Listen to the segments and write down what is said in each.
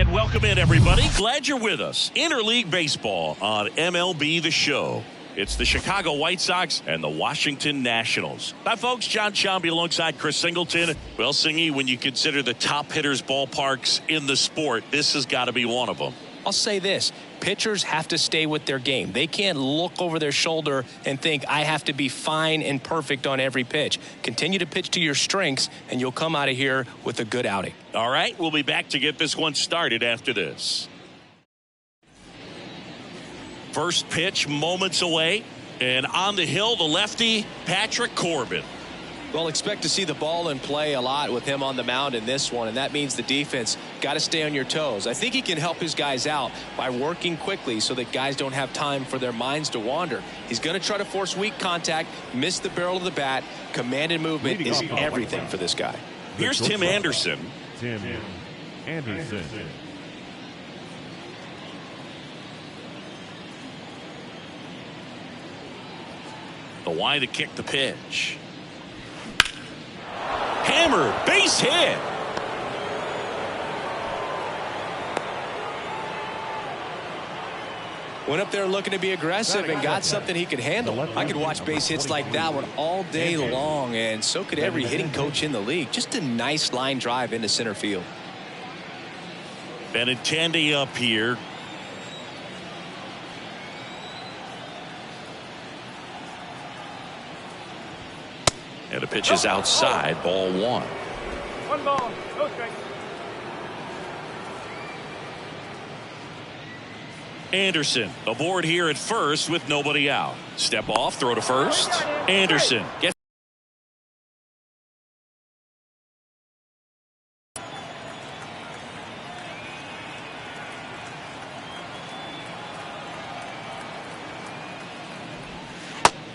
And welcome in, everybody. Glad you're with us. Interleague Baseball on MLB The Show. It's the Chicago White Sox and the Washington Nationals. Hi, folks. John Sciambi alongside Chris Singleton. Well, Singy, when you consider the top hitters' ballparks in the sport, this has got to be one of them. I'll say this. Pitchers have to stay with their game. They can't look over their shoulder and think, I have to be fine and perfect on every pitch. Continue to pitch to your strengths, and you'll come out of here with a good outing. All right, we'll be back to get this one started after this. First pitch moments away, and on the hill, the lefty, Patrick Corbin. Well, expect to see the ball in play a lot with him on the mound in this one, and that means the defense got to stay on your toes. I think he can help his guys out by working quickly so that guys don't have time for their minds to wander. He's going to try to force weak contact, miss the barrel of the bat. Commanded movement is everything for this guy. Here's Tim Anderson. Tim Anderson. The Y to kick the pitch. Hammer, base hit. Went up there looking to be aggressive and got something he could handle. I could watch base hits like that one all day long, and so could every hitting coach in the league. Just a nice line drive into center field. Benintendi up here. And the pitch is outside, ball one. One ball, no strike. Anderson aboard here at first with nobody out. Step off, throw to first. Anderson gets.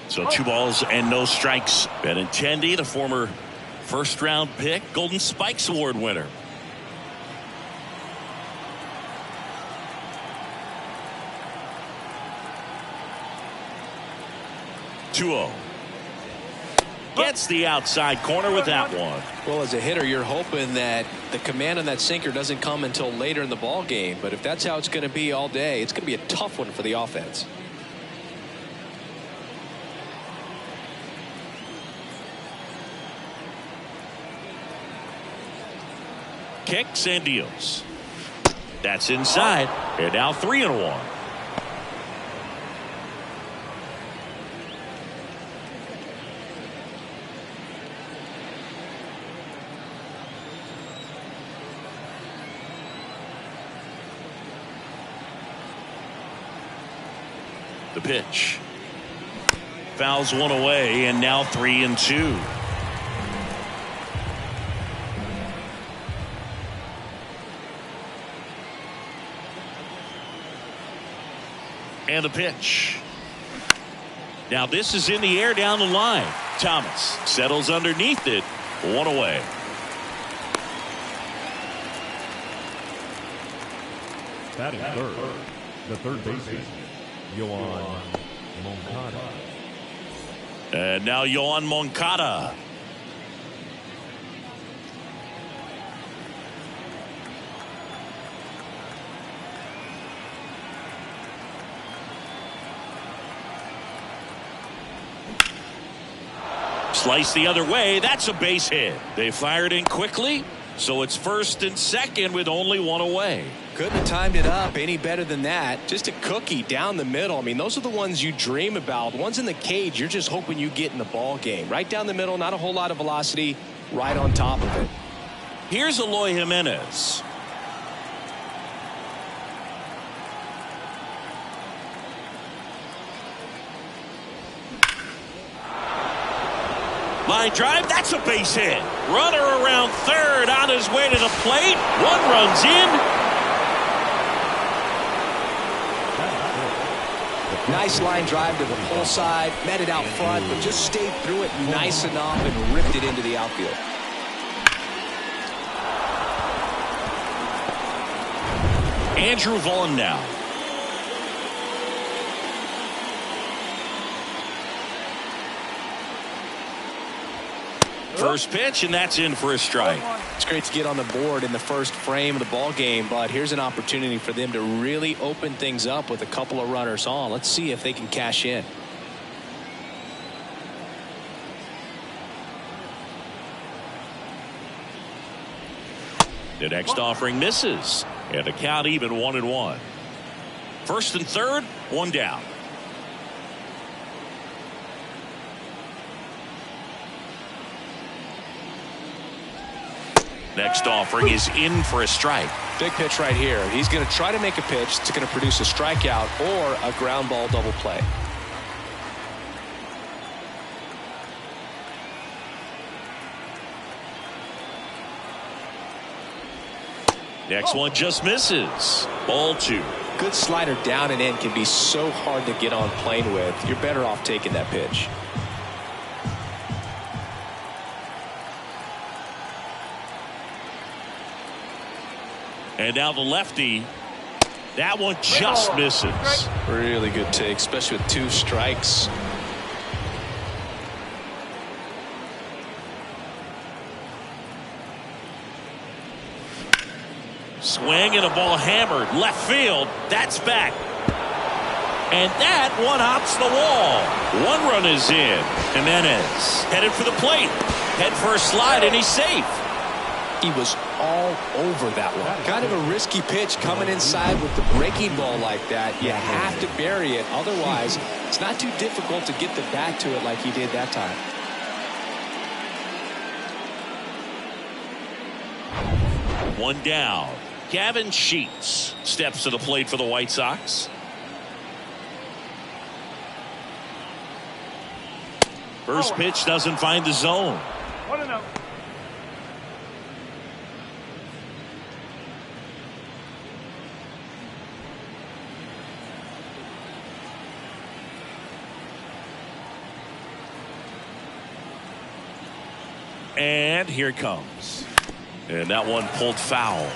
So 2 balls and no strikes. Benintendi, the former first-round pick, Golden Spikes Award winner. Two-0. Gets the outside corner with that one. Well, as a hitter, you're hoping that the command on that sinker doesn't come until later in the ball game. But if that's how it's going to be all day, it's going to be a tough one for the offense. Kicks and deals. That's inside. And now 3-1. The pitch. Fouls one away, and now 3-2. And the pitch. Now this is in the air down the line. Thomas settles underneath it. One away. Batting third, the third baseman, Yoan Moncada. And now Yoan Moncada. Slice the other way. That's a base hit. They fired in quickly, so it's first and second with only one away. Couldn't have timed it up any better than that. Just a cookie down the middle. I mean, those are the ones you dream about. The ones in the cage, you're just hoping you get in the ball game. Right down the middle, not a whole lot of velocity, right on top of it. Here's Eloy Jimenez. Line drive, that's a base hit. Runner around third on his way to the plate. One runs in. Nice line drive to the pull side, met it out front, but just stayed through it nice enough and ripped it into the outfield. Andrew Vaughn now. first pitch, and that's in for a strike. It's great to get on the board in the first frame of the ball game, but here's an opportunity for them to really open things up with a couple of runners on. Let's see if they can cash in. The next offering misses, and the count even 1-1. First and third, one down. Next offering is in for a strike. Big pitch right here. He's going to try to make a pitch that's going to produce a strikeout or a ground ball double play. Next one just misses. Ball 2. Good slider down and in can be so hard to get on plane with. You're better off taking that pitch. And now the lefty. That one just misses. Really good take, especially with 2 strikes. Swing and a ball hammered left field. That's back. And that one hops the wall. 1 run is in. Jimenez headed for the plate. Head for a slide, and he's safe. He was all over that one. Kind of a risky pitch coming inside with the breaking ball like that. You have to bury it. Otherwise, it's not too difficult to get the bat to it like he did that time. One down. Gavin Sheets steps to the plate for the White Sox. First pitch doesn't find the zone. 1-0. And here it comes. And that one pulled foul.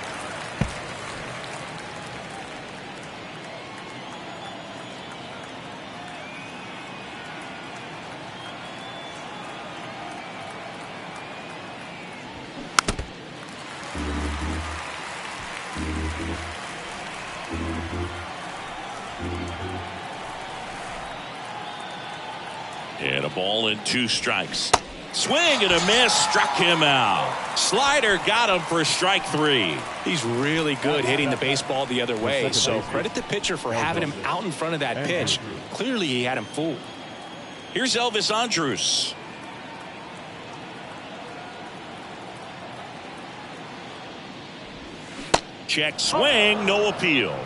And a ball and 2 strikes. Swing and a miss, struck him out. Slider got him for strike 3. He's really good hitting the baseball the other way, so credit the pitcher for having him out in front of that pitch. Clearly he had him fooled. Here's Elvis Andrus. Check swing, no appeal.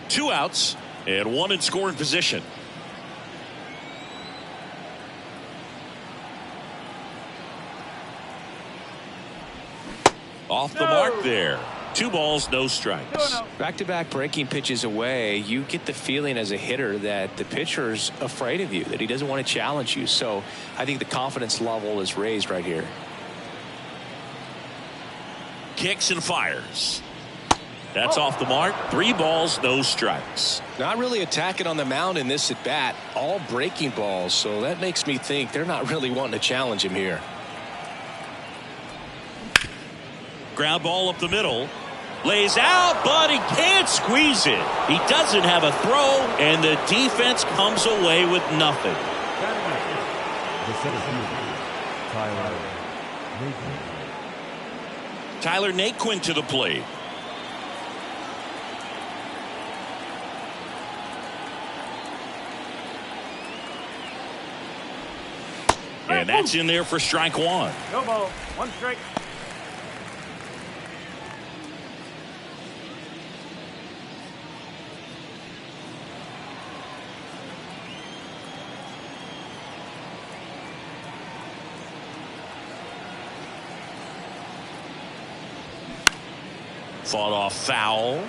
Two outs and 1 in scoring position. Off the mark there. 2 balls, no strikes. Back-to-back breaking pitches away, you get the feeling as a hitter that the pitcher's afraid of you, that he doesn't want to challenge you. So I think the confidence level is raised right here. Kicks and fires. That's off the mark. 3 balls, no strikes. Not really attacking on the mound in this at bat. All breaking balls. So that makes me think they're not really wanting to challenge him here. Ground ball up the middle. Lays out, but he can't squeeze it. He doesn't have a throw, and the defense comes away with nothing. Tyler Naquin to the plate. And that's in there for strike 1. No ball. 1 strike. Fought off foul.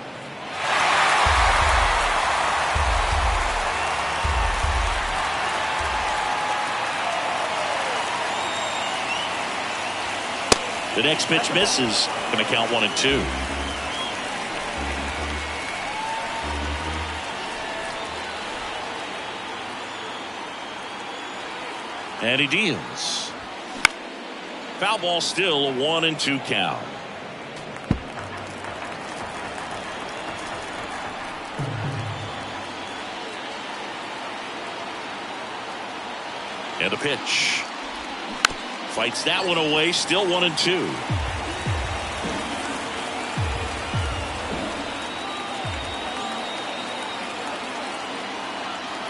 The next pitch misses. Going to count 1 and 2. And he deals. Foul ball, still a 1-2 count. And the pitch. Fights that one away, still 1-2.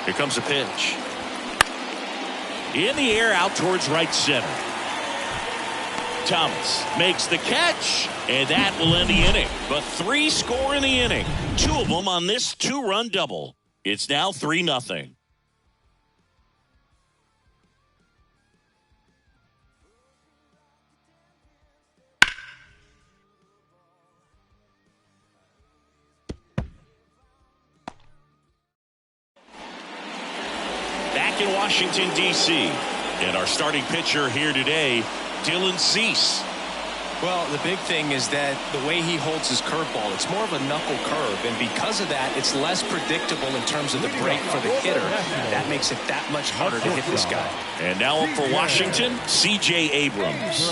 Here comes the pitch. In the air, out towards right center. Thomas makes the catch, and that will end the inning. But 3 score in the inning. 2 of them on this 2-run double. It's now 3-0. Back in Washington, D.C. And our starting pitcher here today, Dylan Cease. Well, the big thing is that the way he holds his curveball, it's more of a knuckle curve, and because of that, it's less predictable in terms of the break for the hitter. That makes it that much harder to hit this guy. And now up for Washington, C.J. Abrams.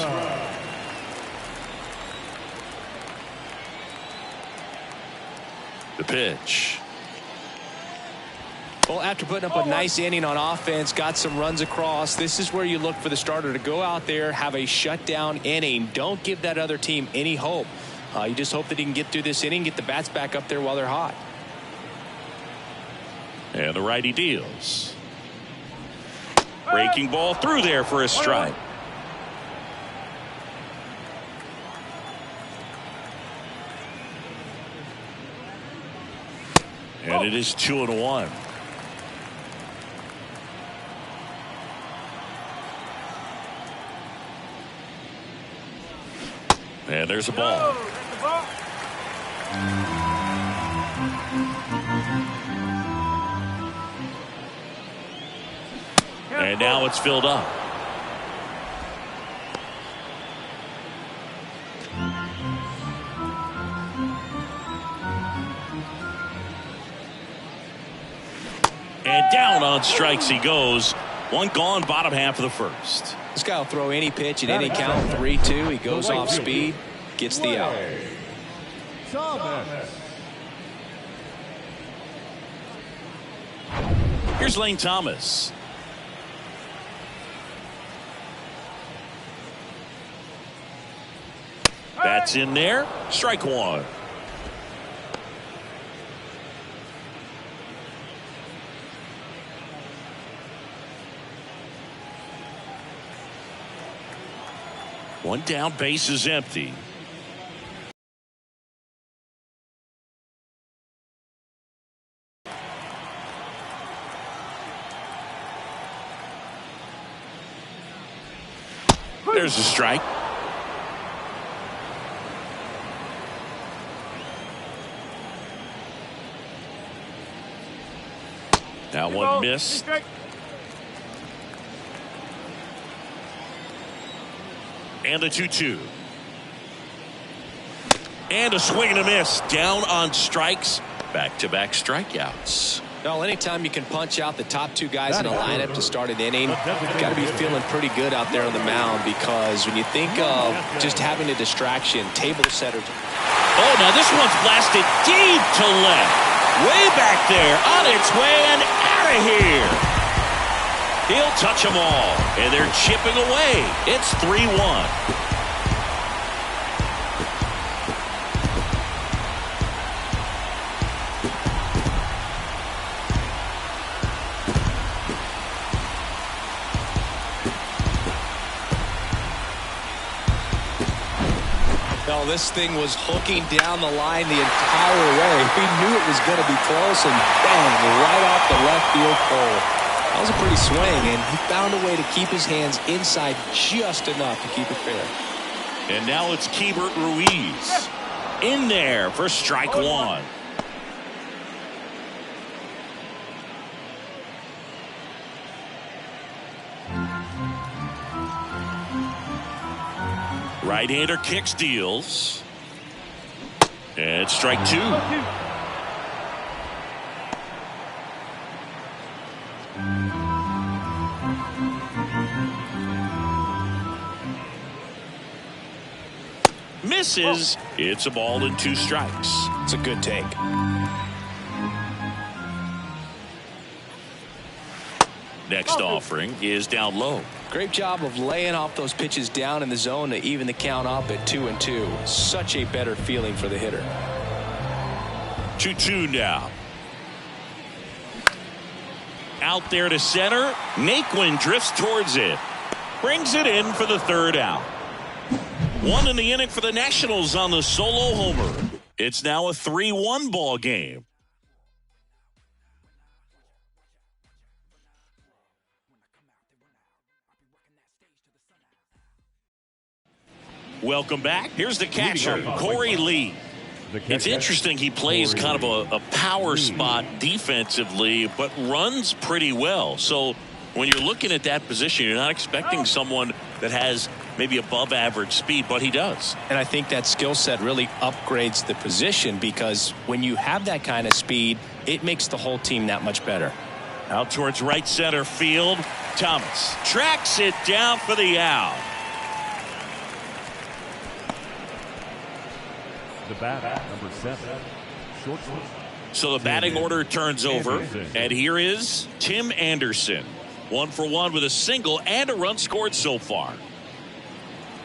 The pitch. Well, after putting up a nice inning on offense, got some runs across, this is where you look for the starter to go out there, have a shutdown inning. Don't give that other team any hope. You just hope that he can get through this inning, get the bats back up there while they're hot. And the righty deals. Breaking ball through there for a strike. And it is 2-1. And there's a ball. And now it's filled up. And down on strikes he goes. 1 gone, bottom half of the first. This guy will throw any pitch at any count. 3-2. He goes off speed, gets the out. Here's Lane Thomas. That's in there. Strike 1. One down, base is empty. There's a strike. Now one miss. And the 2-2. And a swing and a miss. Down on strikes. Back-to-back strikeouts. Well, anytime you can punch out the top 2 guys in a lineup to start an inning, you've got to be feeling pretty good out there on the mound, because when you think of just having a distraction, table setters. Oh, now this one's blasted deep to left. Way back there, on its way and out of here. He'll touch them all, and they're chipping away. It's 3-1. Well, this thing was hooking down the line the entire way. He knew it was going to be close, and bang, right off the left field pole. That was a pretty swing, and he found a way to keep his hands inside just enough to keep it fair. And now it's Keibert Ruiz in there for strike 1. Right-hander kicks, deals. And strike 2. Misses. It's a ball and 2 strikes. It's a good take. Next offering is down low. Great job of laying off those pitches down in the zone to even the count up at 2-2. Such a better feeling for the hitter. 2-2 now. Out there to center. Naquin drifts towards it. Brings it in for the 3rd out. 1 in the inning for the Nationals on the solo homer. It's now a 3-1 ball game. Welcome back. Here's the catcher, Corey Lee. It's interesting. He plays kind of a power spot defensively, but runs pretty well. So when you're looking at that position, you're not expecting someone that has maybe above average speed, but he does. And I think that skill set really upgrades the position, because when you have that kind of speed, it makes the whole team that much better. Out towards right center field. Thomas tracks it down for the out. The bat, number 7, shortstop. So the batting order turns over, and here is Tim Anderson. 1 for 1 with a single and a run scored so far.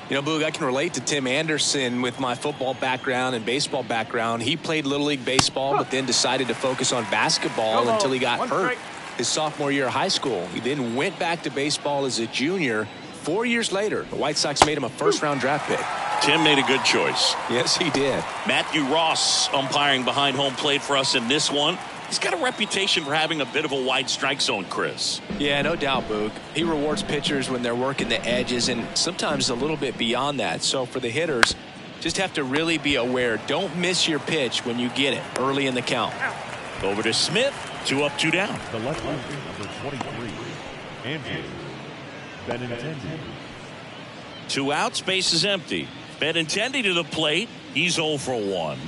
You know, Boog, I can relate to Tim Anderson with my football background and baseball background. He played Little League baseball, but then decided to focus on basketball until he got hurt his sophomore year of high school. He then went back to baseball as a junior. 4 years later, the White Sox made him a first-round draft pick. Tim made a good choice. Yes, he did. Matthew Ross umpiring behind home plate for us in this one. He's got a reputation for having a bit of a wide strike zone, Chris. Yeah, no doubt, Boog. He rewards pitchers when they're working the edges and sometimes a little bit beyond that. So for the hitters, just have to really be aware. Don't miss your pitch when you get it early in the count. Over to Smith. 2 up, 2 down. The left fielder, number 23, Andrew Benintendi. 2 outs, base is empty. Benintendi to the plate. He's 0 for 1.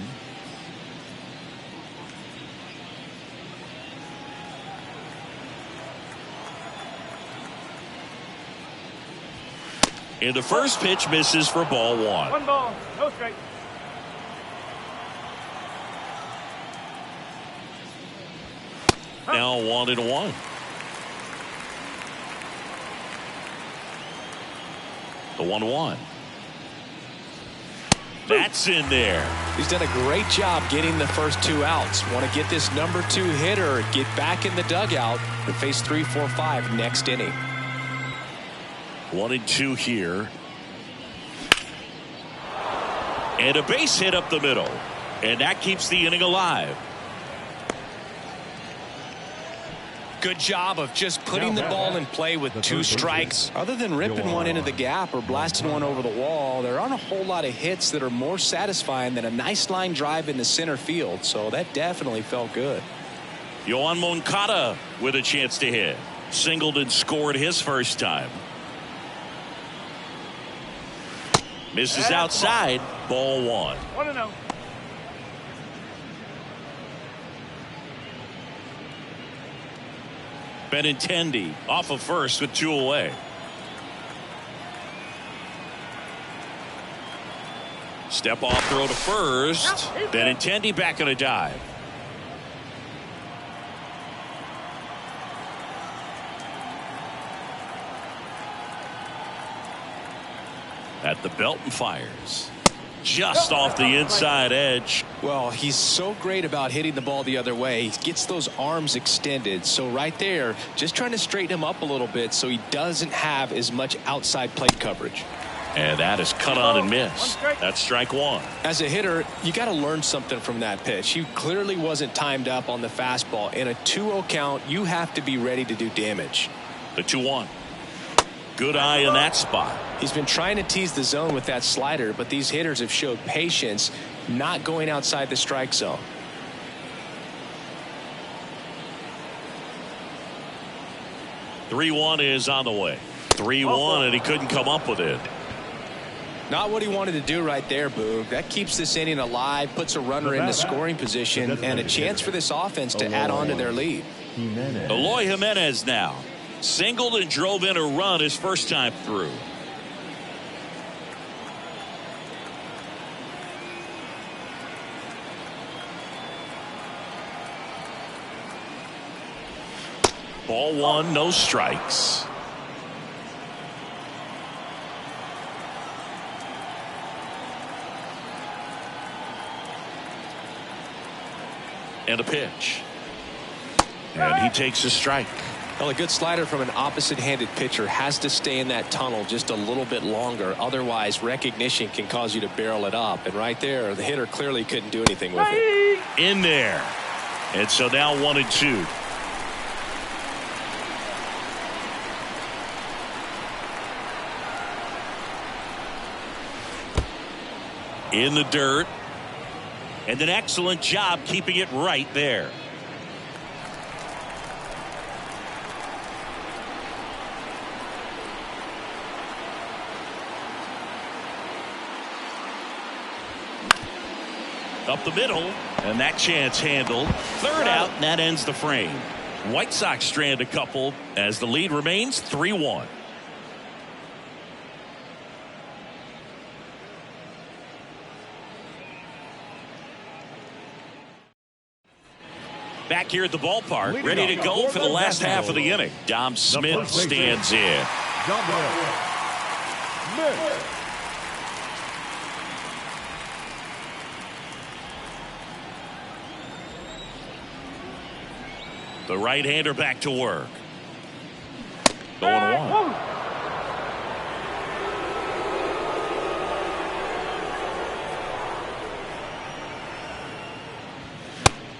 And the first pitch misses for ball 1. 1 ball, no strike. Now 1-1. The 1-1. That's in there. He's done a great job getting the first 2 outs. Want to get this number 2 hitter, get back in the dugout, and face 3, 4, 5 next inning. 1-2 here. And a base hit up the middle. And that keeps the inning alive. Good job of just putting the ball in play with 2 strikes. Other than ripping one into the gap or blasting one over the wall, there aren't a whole lot of hits that are more satisfying than a nice line drive in the center field. So that definitely felt good. Yoan Moncada with a chance to hit. Singled and scored his first time. Misses outside. Ball 1. 1-0. Benintendi off of first with 2 away. Step off throw to first. Benintendi back on a dive. At the belt and fires. Just off the inside edge. Well, he's so great about hitting the ball the other way. He gets those arms extended. So right there, just trying to straighten him up a little bit so he doesn't have as much outside plate coverage. And that is cut on and missed. That's strike 1. As a hitter, you got to learn something from that pitch. He clearly wasn't timed up on the fastball. In a 2-0 count, you have to be ready to do damage. The 2-1. Good eye in that spot. He's been trying to tease the zone with that slider, but these hitters have showed patience, not going outside the strike zone. (3-1) is on the way. 3-1, and he couldn't come up with it. Not what he wanted to do right there, Boog. That keeps this inning alive, puts a runner in the scoring position, and a chance for this offense to add on to their lead. Eloy Jimenez now. Singled and drove in a run his first time through. Ball one, no strikes. And a pitch. And he takes a strike. Well, a good slider from an opposite-handed pitcher has to stay in that tunnel just a little bit longer. Otherwise, recognition can cause you to barrel it up. And right there, the hitter clearly couldn't do anything with it. In there. And so now 1-2. In the dirt. And an excellent job keeping it right there. Up the middle, and that chance handled. Third out, and that ends the frame. White Sox strand a couple as the lead remains 3-1. Back here at the ballpark, ready to go for the last half of the inning. Dom Smith stands in. The right-hander back to work. 0-1.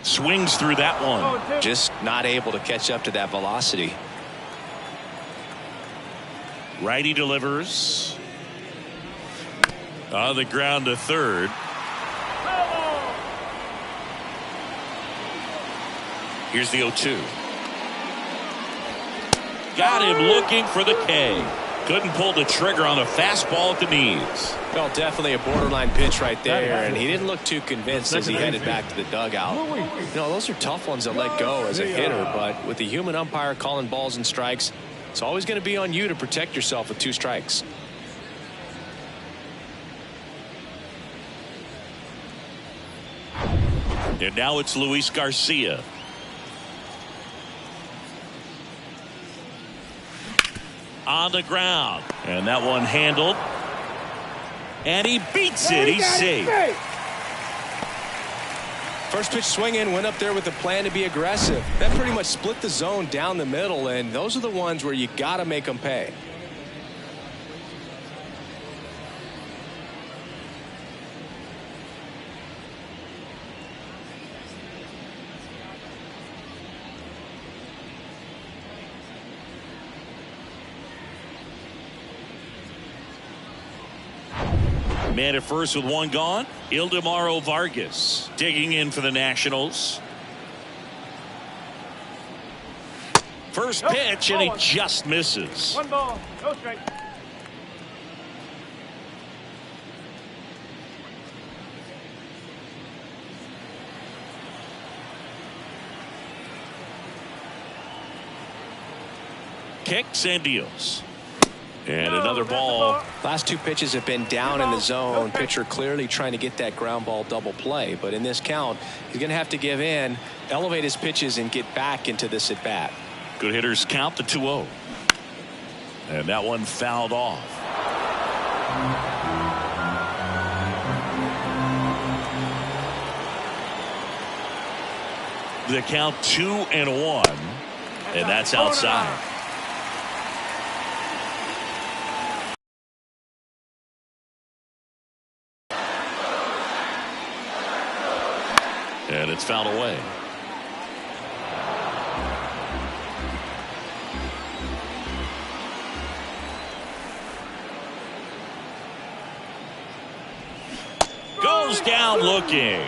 Swings through that one. Just not able to catch up to that velocity. Righty delivers. On the ground to third. Here's the 0-2. Got him looking for the K. Couldn't pull the trigger on the fastball at the knees. Well, definitely a borderline pitch right there, and he didn't look too convinced as he headed back to the dugout. You know, those are tough ones to let go as a hitter, but with the human umpire calling balls and strikes, it's always going to be on you to protect yourself with 2 strikes. And now it's Luis Garcia. On the ground, and that one handled, and he beats it. He's safe. First pitch swing in, went up there with a plan to be aggressive. That pretty much split the zone down the middle, and those are the ones where you got to make them pay. Man at first with one gone. Ildemaro Vargas digging in for the Nationals. First pitch, and he just misses. 1 ball, no strike. Kicks and deals. And another ball. Last 2 pitches have been down in the zone. Pitcher clearly trying to get that ground ball double play. But in this count, he's going to have to give in, elevate his pitches, and get back into this at bat. Good hitters count the 2-0. And that one fouled off. The count 2-1. And that's outside. And it's fouled away. Goes down looking.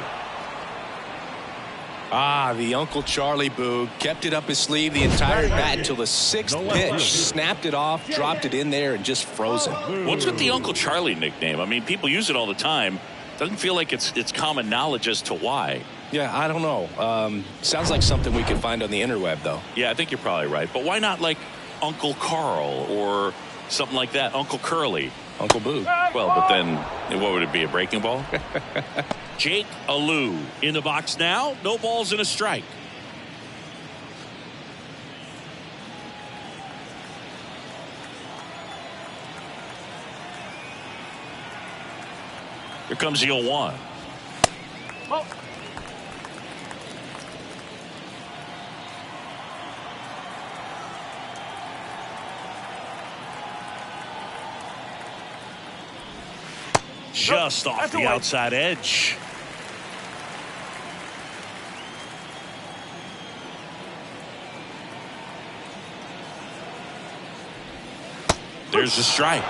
The Uncle Charlie Boog kept it up his sleeve the entire bat until the 6th pitch. Snapped it off, dropped it in there, and just frozen. What's with the Uncle Charlie nickname? I mean, people use it all the time. Doesn't feel like it's common knowledge as to why. Yeah, I don't know. Sounds like something we could find on the interweb, though. Yeah, I think you're probably right. But why not like Uncle Carl or something like that? Uncle Curly. Uncle Boog. Well, but then what would it be, a breaking ball? Jake Alou in the box now. No balls and a strike. Here comes the 0-1. Oh. Just off the outside edge. There's the strike.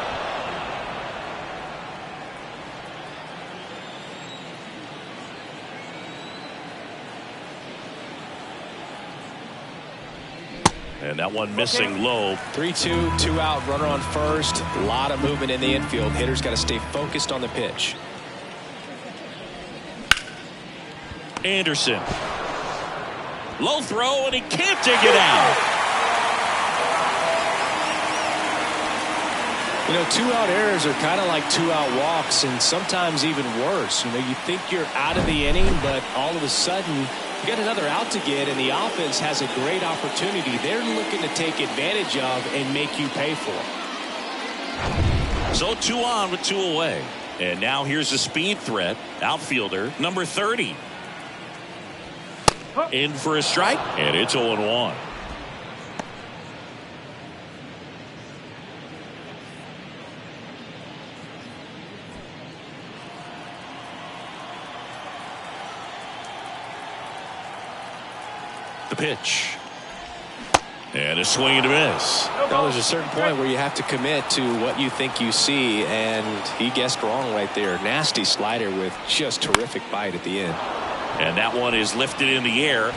And that one missing low. 3-2, 2 out, runner on first. A lot of movement in the infield. Hitters got to stay focused on the pitch. Anderson. Low throw, and he can't dig it out. You know, 2-out errors are kind of like 2-out walks, and sometimes even worse. You know, you think you're out of the inning, but all of a sudden you got another out to get, and the offense has a great opportunity they're looking to take advantage of and make you pay for. So 2 on with 2 away. And now here's a speed threat. Outfielder number 30. In for a strike, and it's 0-1. The pitch. And a swing and a miss. Now there's a certain point where you have to commit to what you think you see, and he guessed wrong right there. Nasty slider with just terrific bite at the end. And that one is lifted in the air.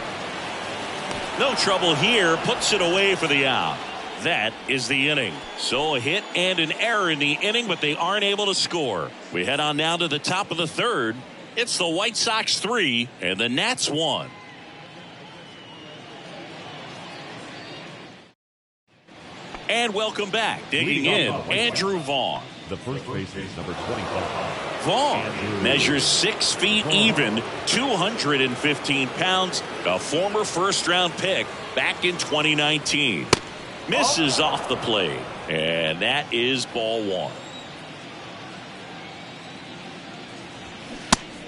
No trouble here. Puts it away for the out. That is the inning. So a hit and an error in the inning, but they aren't able to score. We head on now to the top of the third. It's the White Sox 3 and the Nats 1. And welcome back. Digging in, Andrew Vaughn. The first baseman is number 25. Vaughn measures 6 feet even, 215 pounds, a former first-round pick back in 2019. Misses off the plate, and that is ball 1.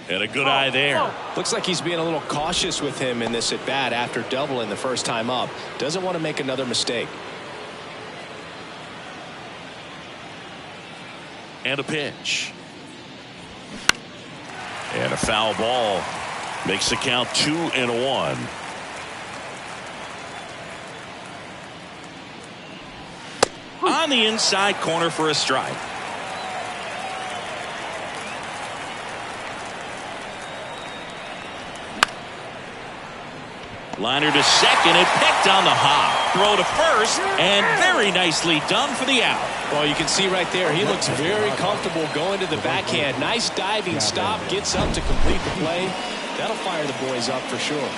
And a good eye there. Looks like he's being a little cautious with him in this at-bat after doubling the first time up. Doesn't want to make another mistake. And a pitch. And a foul ball. Makes the count 2-1. On the inside corner for a strike. Liner to second and picked on the hop. Throw to first and very nicely done for the out. Well, you can see right there he looks very comfortable going to the backhand. Nice diving stop. Gets up to complete the play. That'll fire the boys up for sure.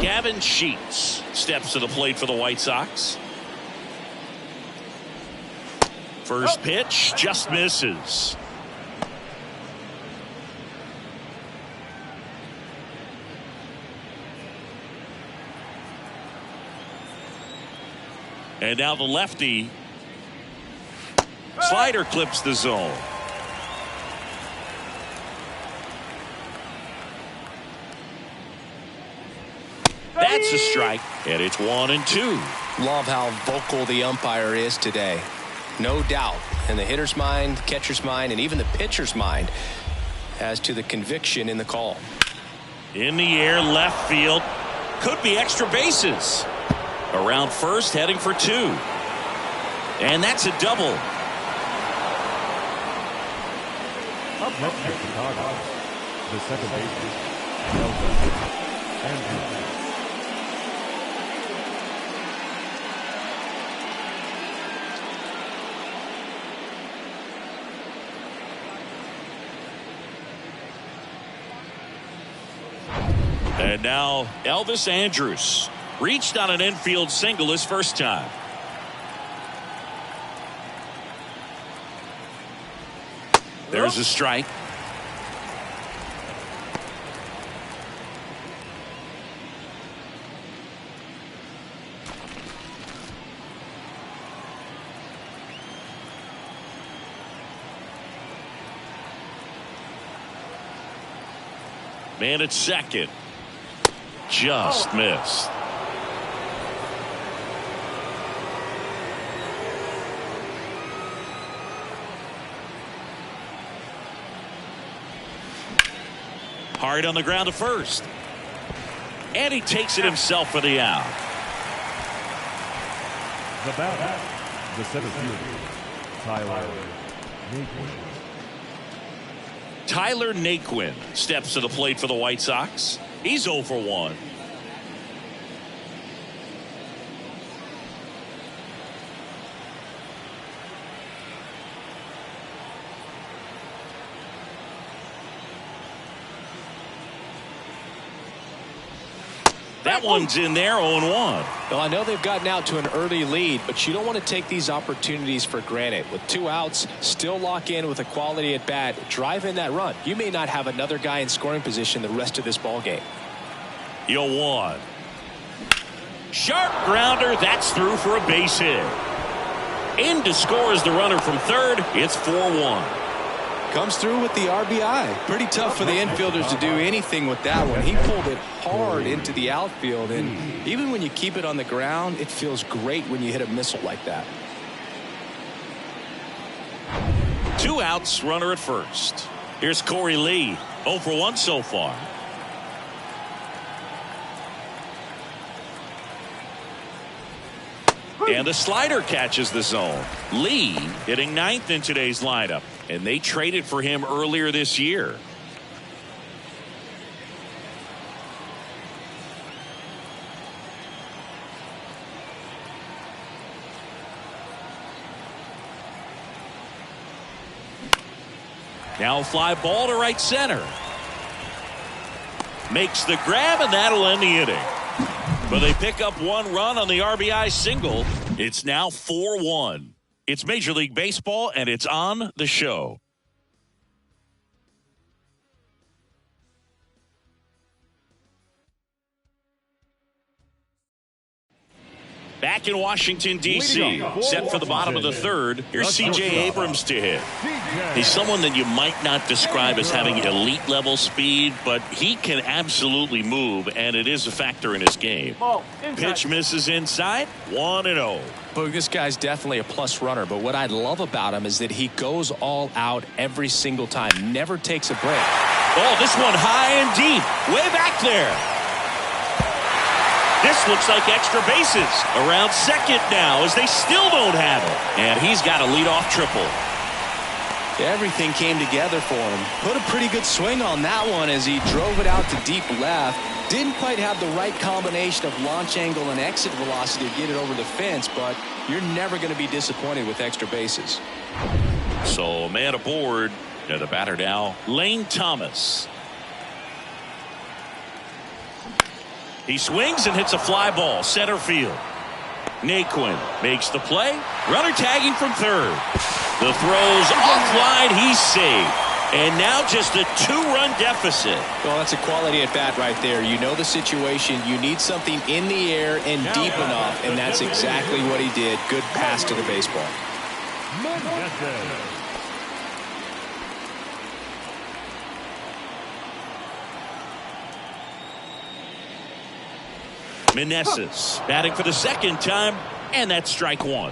Gavin Sheets steps to the plate for the White Sox. First pitch just misses. And now the lefty. Slider clips the zone. That's a strike, and it's 1-2. Love how vocal the umpire is today. No doubt in the hitter's mind, catcher's mind, and even the pitcher's mind as to the conviction in the call. In the air, left field. Could be extra bases. Around first, heading for 2. And that's a double. Up next for Chicago, the second baseman, Andrew. And now Elvis Andrus reached on an infield single his first time. There's a strike. Man at second. Just missed. Hard on the ground to first. And he takes it himself for the out. The batter, the center fielder, Tyler Naquin steps to the plate for the White Sox. He's 0 for 1. That one's in there, 0-1. Well, I know they've gotten out to an early lead, but you don't want to take these opportunities for granted. With 2 outs, still lock in with a quality at bat, drive in that run. You may not have another guy in scoring position the rest of this ball game. 0-1. Sharp grounder. That's through for a base hit. In to score is the runner from third. It's 4-1. Comes through with the RBI. Pretty tough for the infielders to do anything with that one. He pulled it hard into the outfield, and even when you keep it on the ground, it feels great when you hit a missile like that. 2 outs, runner at first. Here's Corey Lee, 0 for 1 so far. And the slider catches the zone. Lee hitting 9th in today's lineup, and they traded for him earlier this year. Now a fly ball to right center. Makes the grab, and that'll end the inning. But they pick up 1 run on the RBI single. It's now 4-1. It's Major League Baseball, and it's on the show. Back in Washington, D.C., set for the bottom of the third. Here's C.J. Abrams to hit. He's someone that you might not describe as having elite-level speed, but he can absolutely move, and it is a factor in his game. Pitch misses inside, 1-0. But this guy's definitely a plus runner, but what I love about him is that he goes all out every single time, never takes a break. Oh, this one high and deep, way back there. This looks like extra bases around second now as they still don't have it. And he's got a leadoff triple. Everything came together for him. Put a pretty good swing on that one as he drove it out to deep left. Didn't quite have the right combination of launch angle and exit velocity to get it over the fence, but you're never going to be disappointed with extra bases. So man aboard. And the batter now, Lane Thomas. He swings and hits a fly ball center field. Naquin makes the play. Runner tagging from third. The throw's offline. He's saved. And now just a 2-run deficit. Well, that's a quality at bat right there. You know the situation. You need something in the air and deep enough, and that's exactly what he did. Good pass to the baseball. Meneses batting for the second time, and that's strike 1.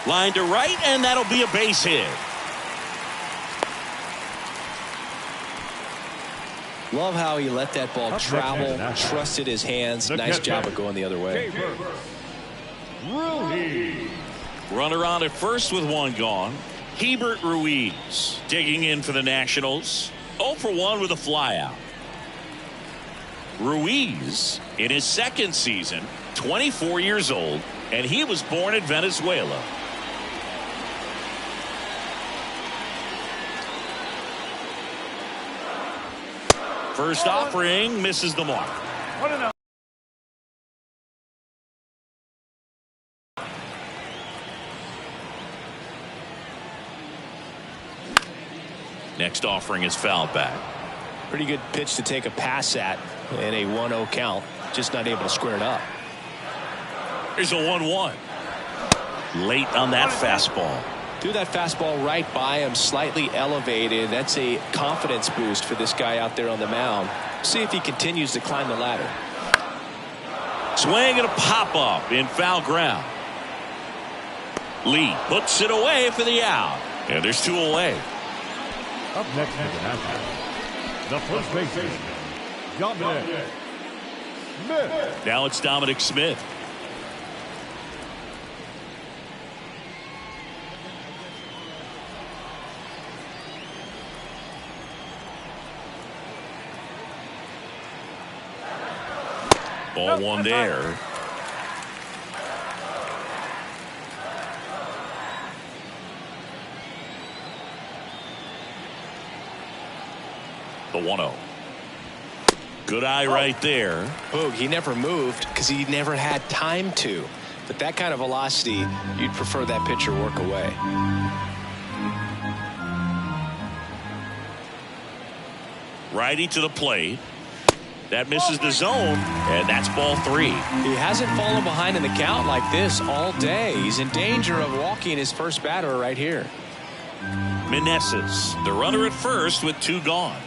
Line to right, and that'll be a base hit. Love how he let that ball travel, trusted his hands. Nice job of going the other way. Runner on at first with 1 gone. Hebert Ruiz digging in for the Nationals. 0 for 1 with a flyout. Ruiz in his second season, 24 years old, and he was born in Venezuela. First offering misses the mark. Next offering is fouled back. Pretty good pitch to take a pass at in a 1-0 count. Just not able to square it up. There's a 1-1. Late on that fastball. Threw that fastball right by him, slightly elevated. That's a confidence boost for this guy out there on the mound. See if he continues to climb the ladder. Swing and a pop up in foul ground. Lee puts it away for the out. And there's 2 away. Up next to the Nationals, the first baseman, Dominic Smith. Now it's Dominic Smith. Ball 1 there. The 1-0. Good eye right there. Boog, he never moved because he never had time to. But that kind of velocity, you'd prefer that pitcher work away. Righty to the plate. That misses the zone, and that's ball 3. He hasn't fallen behind in the count like this all day. He's in danger of walking his first batter right here. Meneses, the runner at first with 2 gone.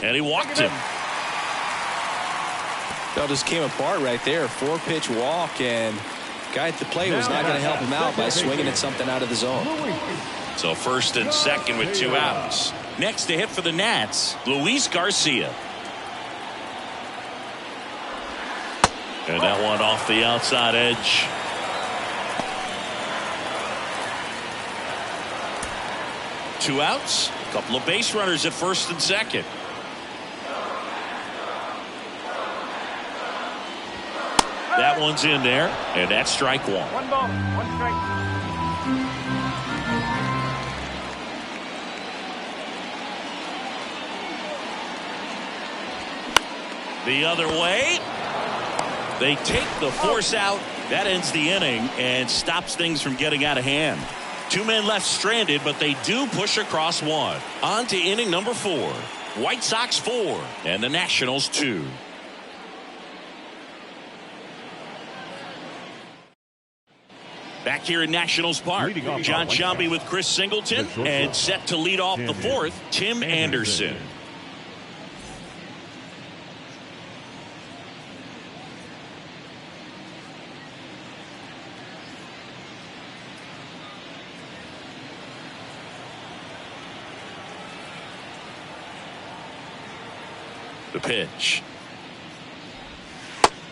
And he walked him. That just came apart right there. 4-pitch walk, and guy at the plate was not going to help him out by swinging at something out of the zone. So first and second with 2 outs. Next to hit for the Nats, Luis Garcia. And that one off the outside edge. Two outs, a couple of base runners at first and second. That one's in there, and that's strike 1. 1 ball, 1 strike. The other way. They take the force out. That ends the inning and stops things from getting out of hand. 2 men left stranded, but they do push across 1. On to inning number 4. White Sox 4 and the Nationals 2. Back here in Nationals Park, John Sciambi with Chris Singleton, and set to lead off the 4th, Tim Anderson. The pitch.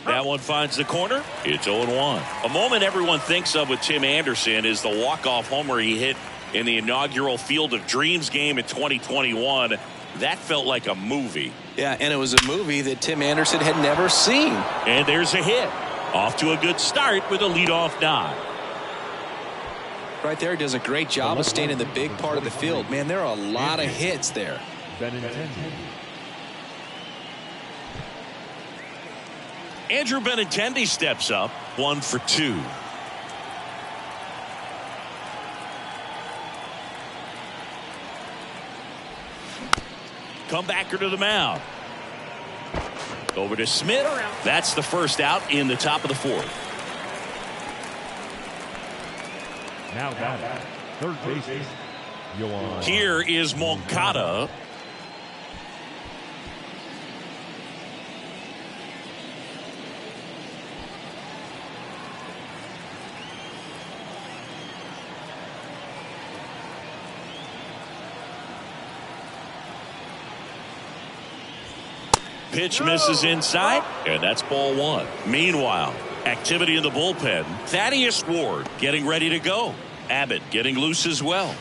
That one finds the corner. It's 0-1. A moment everyone thinks of with Tim Anderson is the walk-off homer he hit in the inaugural Field of Dreams game in 2021. That felt like a movie. Yeah, and it was a movie that Tim Anderson had never seen. And there's a hit. Off to a good start with a leadoff nod. Right there, he does a great job of staying in the big part of the field. Man, there are a lot of hits there. Andrew Benintendi steps up, 1 for 2. Comebacker to the mound. Over to Smith. That's the first out in the top of the 4th. Now batting, third baseman, Yohan. Here is Moncada. Pitch misses inside, and that's ball 1. Meanwhile, activity in the bullpen. Thaddeus Ward getting ready to go. Abbott getting loose as well.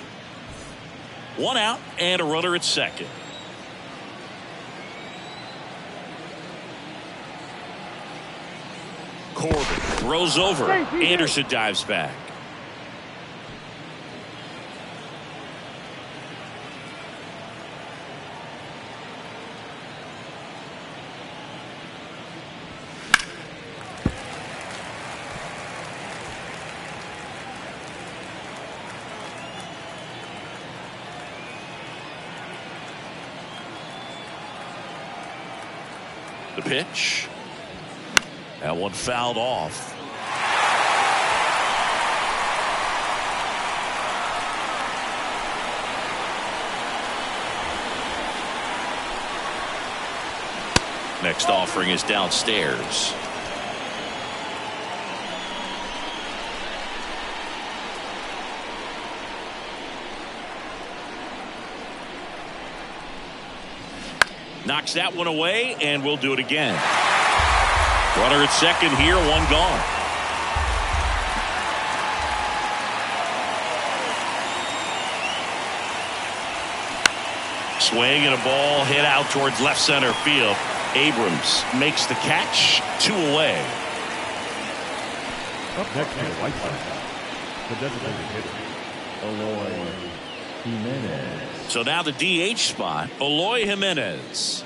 1 out and a runner at second. Corbin throws over. Anderson dives back. The pitch. That one fouled off. Next offering is downstairs. Knocks that one away, and we'll do it again. Runner at second here, one gone. Swing and a ball hit out towards left center field. Abrams makes the catch, 2 away. Up next to the White Sox, the designated hitter, Eloy Jimenez. So now the DH spot, Eloy Jimenez.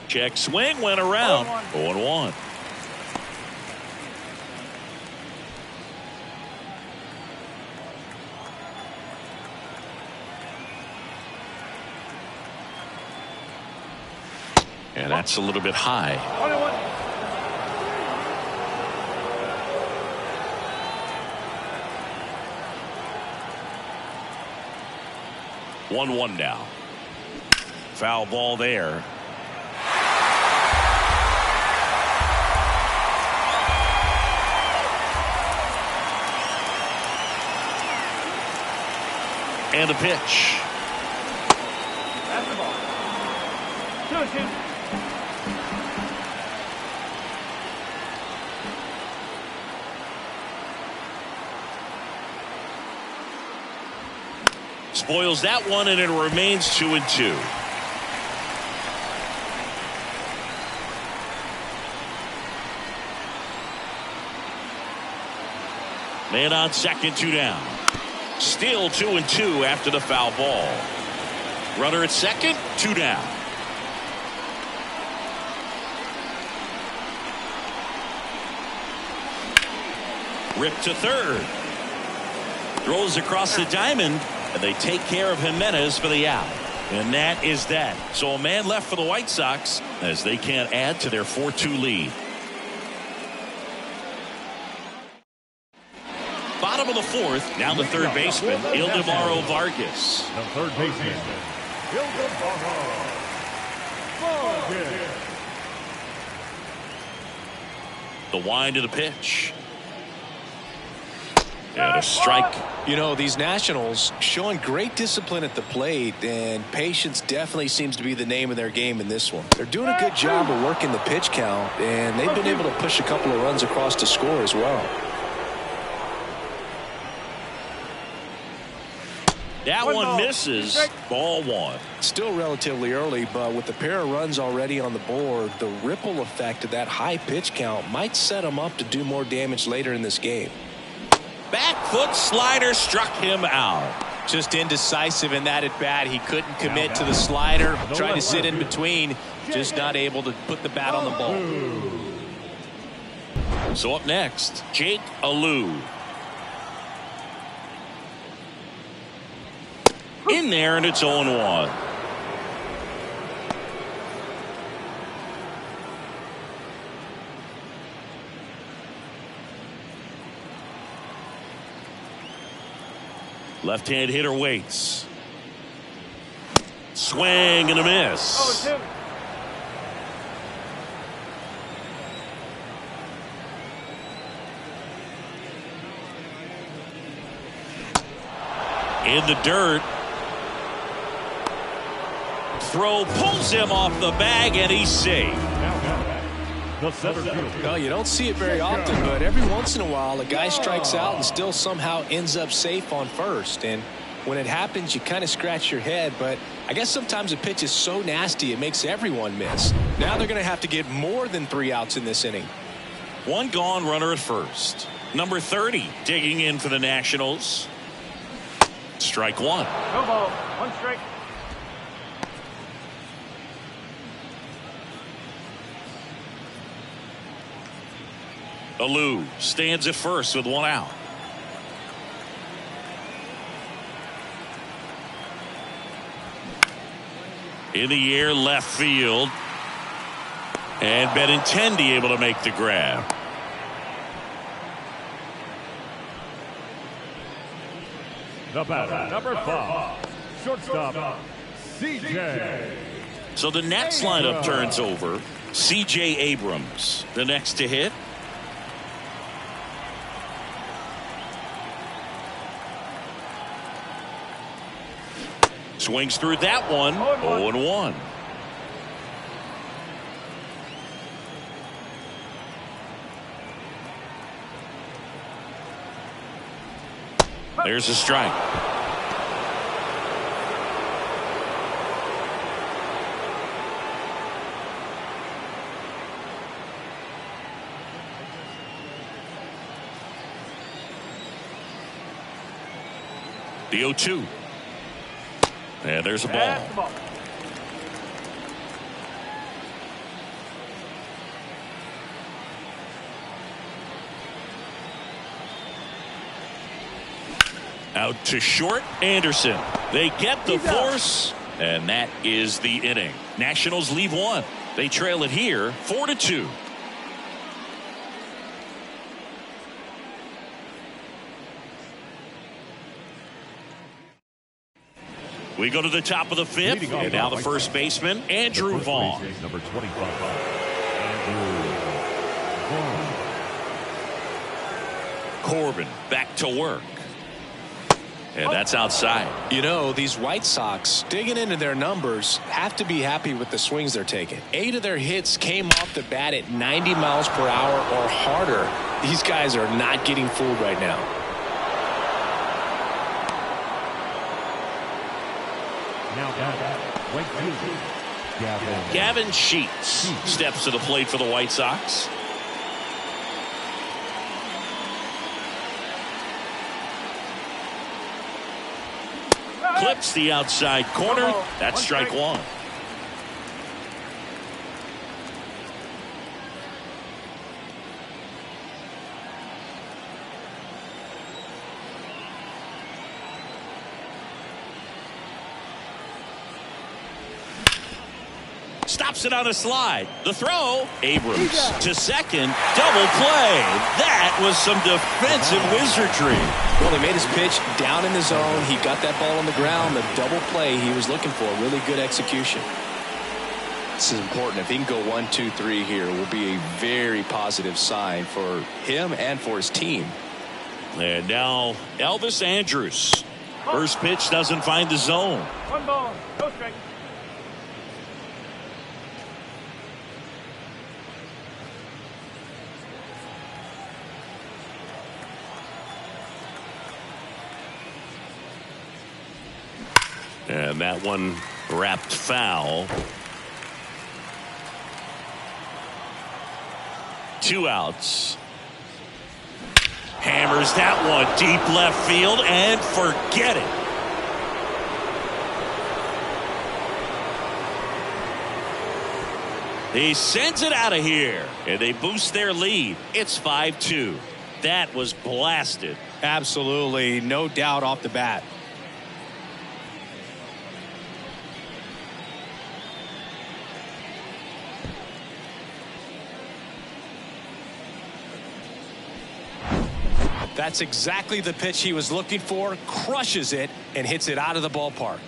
Check swing, went around. 0-1. And that's a little bit high. 1-1 now. Foul ball there. And a pitch. That's the ball. 2-2. Spoils that one, and it remains 2-2. Man on second, 2 down. Still 2-2 after the foul ball. Runner at second, 2 down. Rip to third. Throws across the diamond, and they take care of Jimenez for the out. And that is that. So a man left for the White Sox as they can't add to their 4-2 lead. Bottom of the fourth, now the third baseman, Ildemaro Vargas. The third baseman, Ildemaro Vargas. The wind of the pitch. And a strike. You know, these Nationals showing great discipline at the plate, and patience definitely seems to be the name of their game in this one. They're doing a good job of working the pitch count, and they've been able to push a couple of runs across to score as well. That one misses. Ball 1. Still relatively early, but with a pair of runs already on the board, the ripple effect of that high pitch count might set them up to do more damage later in this game. Back foot slider struck him out. Just indecisive in that at bat. He couldn't commit to the slider. Tried to sit in between. Just not able to put the bat on the ball. So up next, Jake Alou. In there, and it's 0-1. Left-hand hitter waits. Swing and a miss. 0-2. In the dirt. Throw pulls him off the bag, and he's safe. The center field. Well, you don't see it very often, but every once in a while a guy strikes out and still somehow ends up safe on first. And when it happens, you kind of scratch your head, but I guess sometimes a pitch is so nasty it makes everyone miss. Now they're going to have to get more than 3 outs in this inning. 1 gone, runner at first. Number 30 digging in for the Nationals. Strike 1. No ball. 1 strike. Alou stands at first with 1 out. In the air, left field. And Benintendi able to make the grab. The batter, number 5, shortstop, C.J. So the next lineup turns over. C.J. Abrams, the next to hit. Swings through that one. 0-1. There's a strike. The 0-2. And there's a ball. Out to short, Anderson. They get the force, and that is the inning. Nationals leave one. They trail it here 4-2. We go to the top of the 5th, and now the first baseman, Andrew Vaughn. Number 25, Andrew Vaughn. Corbin back to work. And that's outside. You know, these White Sox, digging into their numbers, have to be happy with the swings they're taking. 8 of their hits came off the bat at 90 miles per hour or harder. These guys are not getting fooled right now. Now, right fielder, Gavin Sheets steps to the plate for the White Sox. Clips the outside corner. That's strike one. Stops it on a slide. The throw. Abrams to second. Double play. That was some defensive wizardry. Well, he made his pitch down in the zone. He got that ball on the ground. The double play he was looking for. Really good execution. This is important. If he can go 1, 2, 3 here, it will be a very positive sign for him and for his team. And now Elvis Andrus. First pitch doesn't find the zone. 1 ball, no strike. And that one wrapped foul. 2 outs. Hammers that one deep left field and forget it. He sends it out of here and they boost their lead. It's 5-2. That was blasted. Absolutely, no doubt off the bat. That's exactly the pitch he was looking for. Crushes it and hits it out of the ballpark.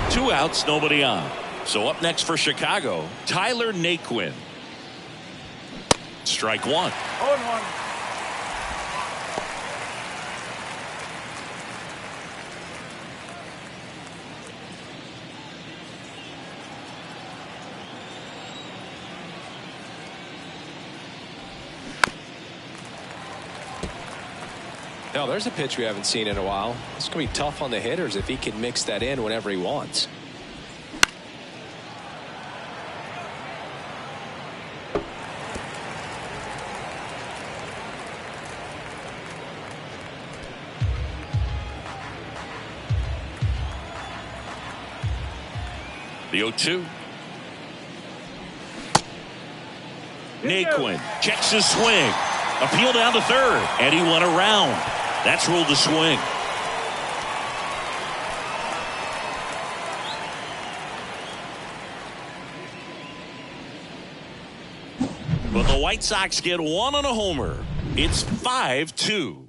Two outs, nobody on. So up next for Chicago, Tyler Naquin. Strike one. 0-1. Now, there's a pitch we haven't seen in a while. It's going to be tough on the hitters if he can mix that in whenever he wants. The 0-2. Naquin checks his swing. Appeal down to third. And he went around. That's ruled a swing. But the White Sox get one on a homer. It's 5-2.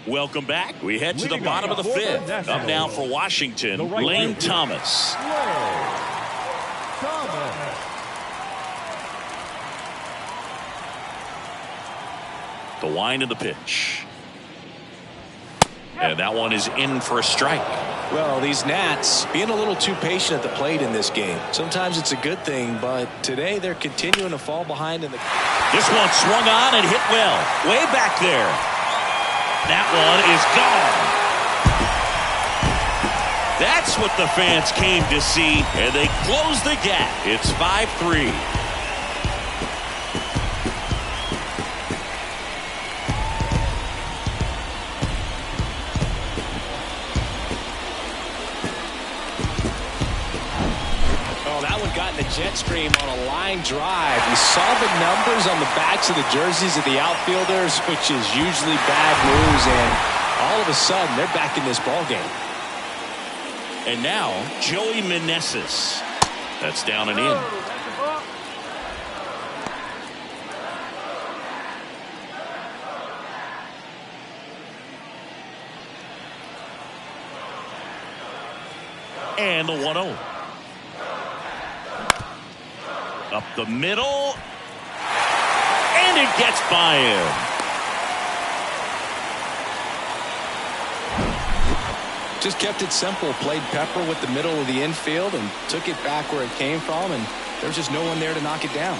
Welcome back. We head to the bottom of the fifth. Up now for Washington, Lane Thomas. The wind of the pitch. And that one is in for a strike. Well, these Nats being a little too patient at the plate in this game. Sometimes it's a good thing, but today they're continuing to fall behind in the. This one swung on and hit well. Way back there. That one is gone. That's what the fans came to see, and they close the gap. It's 5-3. Jet stream on a line drive. We saw the numbers on the backs of the jerseys of the outfielders, which is usually bad news, and all of a sudden they're back in this ball game. And now Joey Meneses. That's down and in. And the 1-0. Up the middle. And it gets by him. Just kept it simple. Played pepper with the middle of the infield and took it back where it came from. And there's just no one there to knock it down.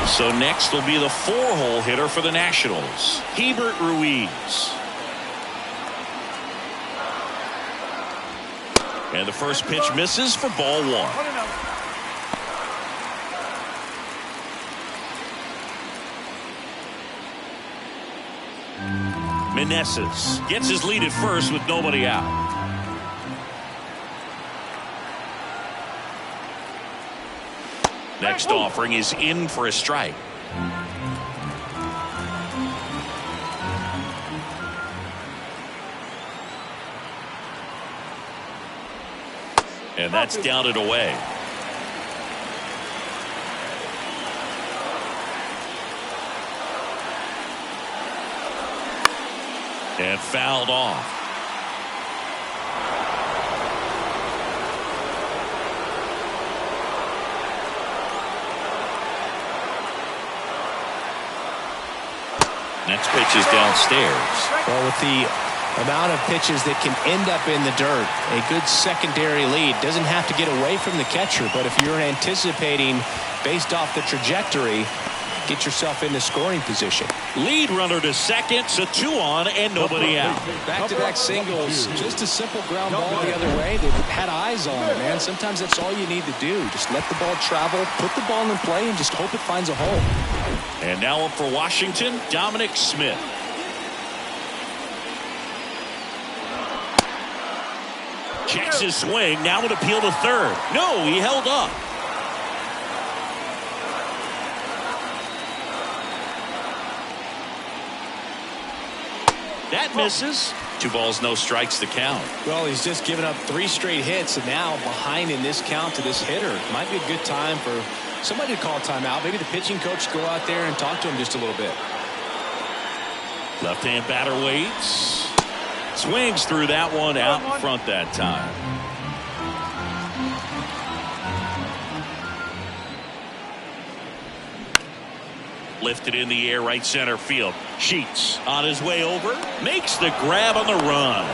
So next will be the 4-hole hitter for the Nationals, Hebert Ruiz. And the first pitch misses for ball one. Meneses gets his lead at first with nobody out. Next offering is in for a strike. And that's down and away. And fouled off. Next pitch is downstairs. Well, with the amount of pitches that can end up in the dirt, a good secondary lead doesn't have to get away from the catcher, but if you're anticipating based off the trajectory, get yourself into scoring position. Lead runner to second, so 2 on and nobody out. Back-to-back singles, just a simple ground ball the other way. They've had eyes on it, man. Sometimes that's all you need to do. Just let the ball travel, put the ball in play, and just hope it finds a hole. And now up for Washington, Dominic Smith. Checks his swing, now would appeal to third. No, he held up. That misses. 2 balls, no strikes to count. Well, he's just given up 3 straight hits, and now behind in this count to this hitter. Might be a good time for somebody to call timeout. Maybe the pitching coach go out there and talk to him just a little bit. Left-hand batter waits. Swings through that one out in front that time. Lifted in the air, right center field. Sheets on his way over, makes the grab on the run.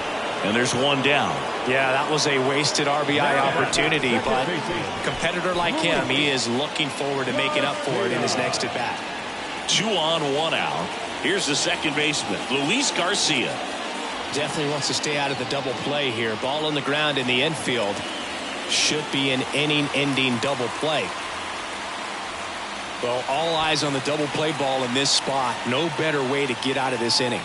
And there's 1 down. Yeah, that was a wasted RBI opportunity, but a competitor like him, he is looking forward to making up for it in his next at-bat. 2 on, 1 out. Here's the second baseman, Luis Garcia. Definitely wants to stay out of the double play here. Ball on the ground in the infield. Should be an inning-ending double play. Well, all eyes on the double play ball in this spot. No better way to get out of this inning.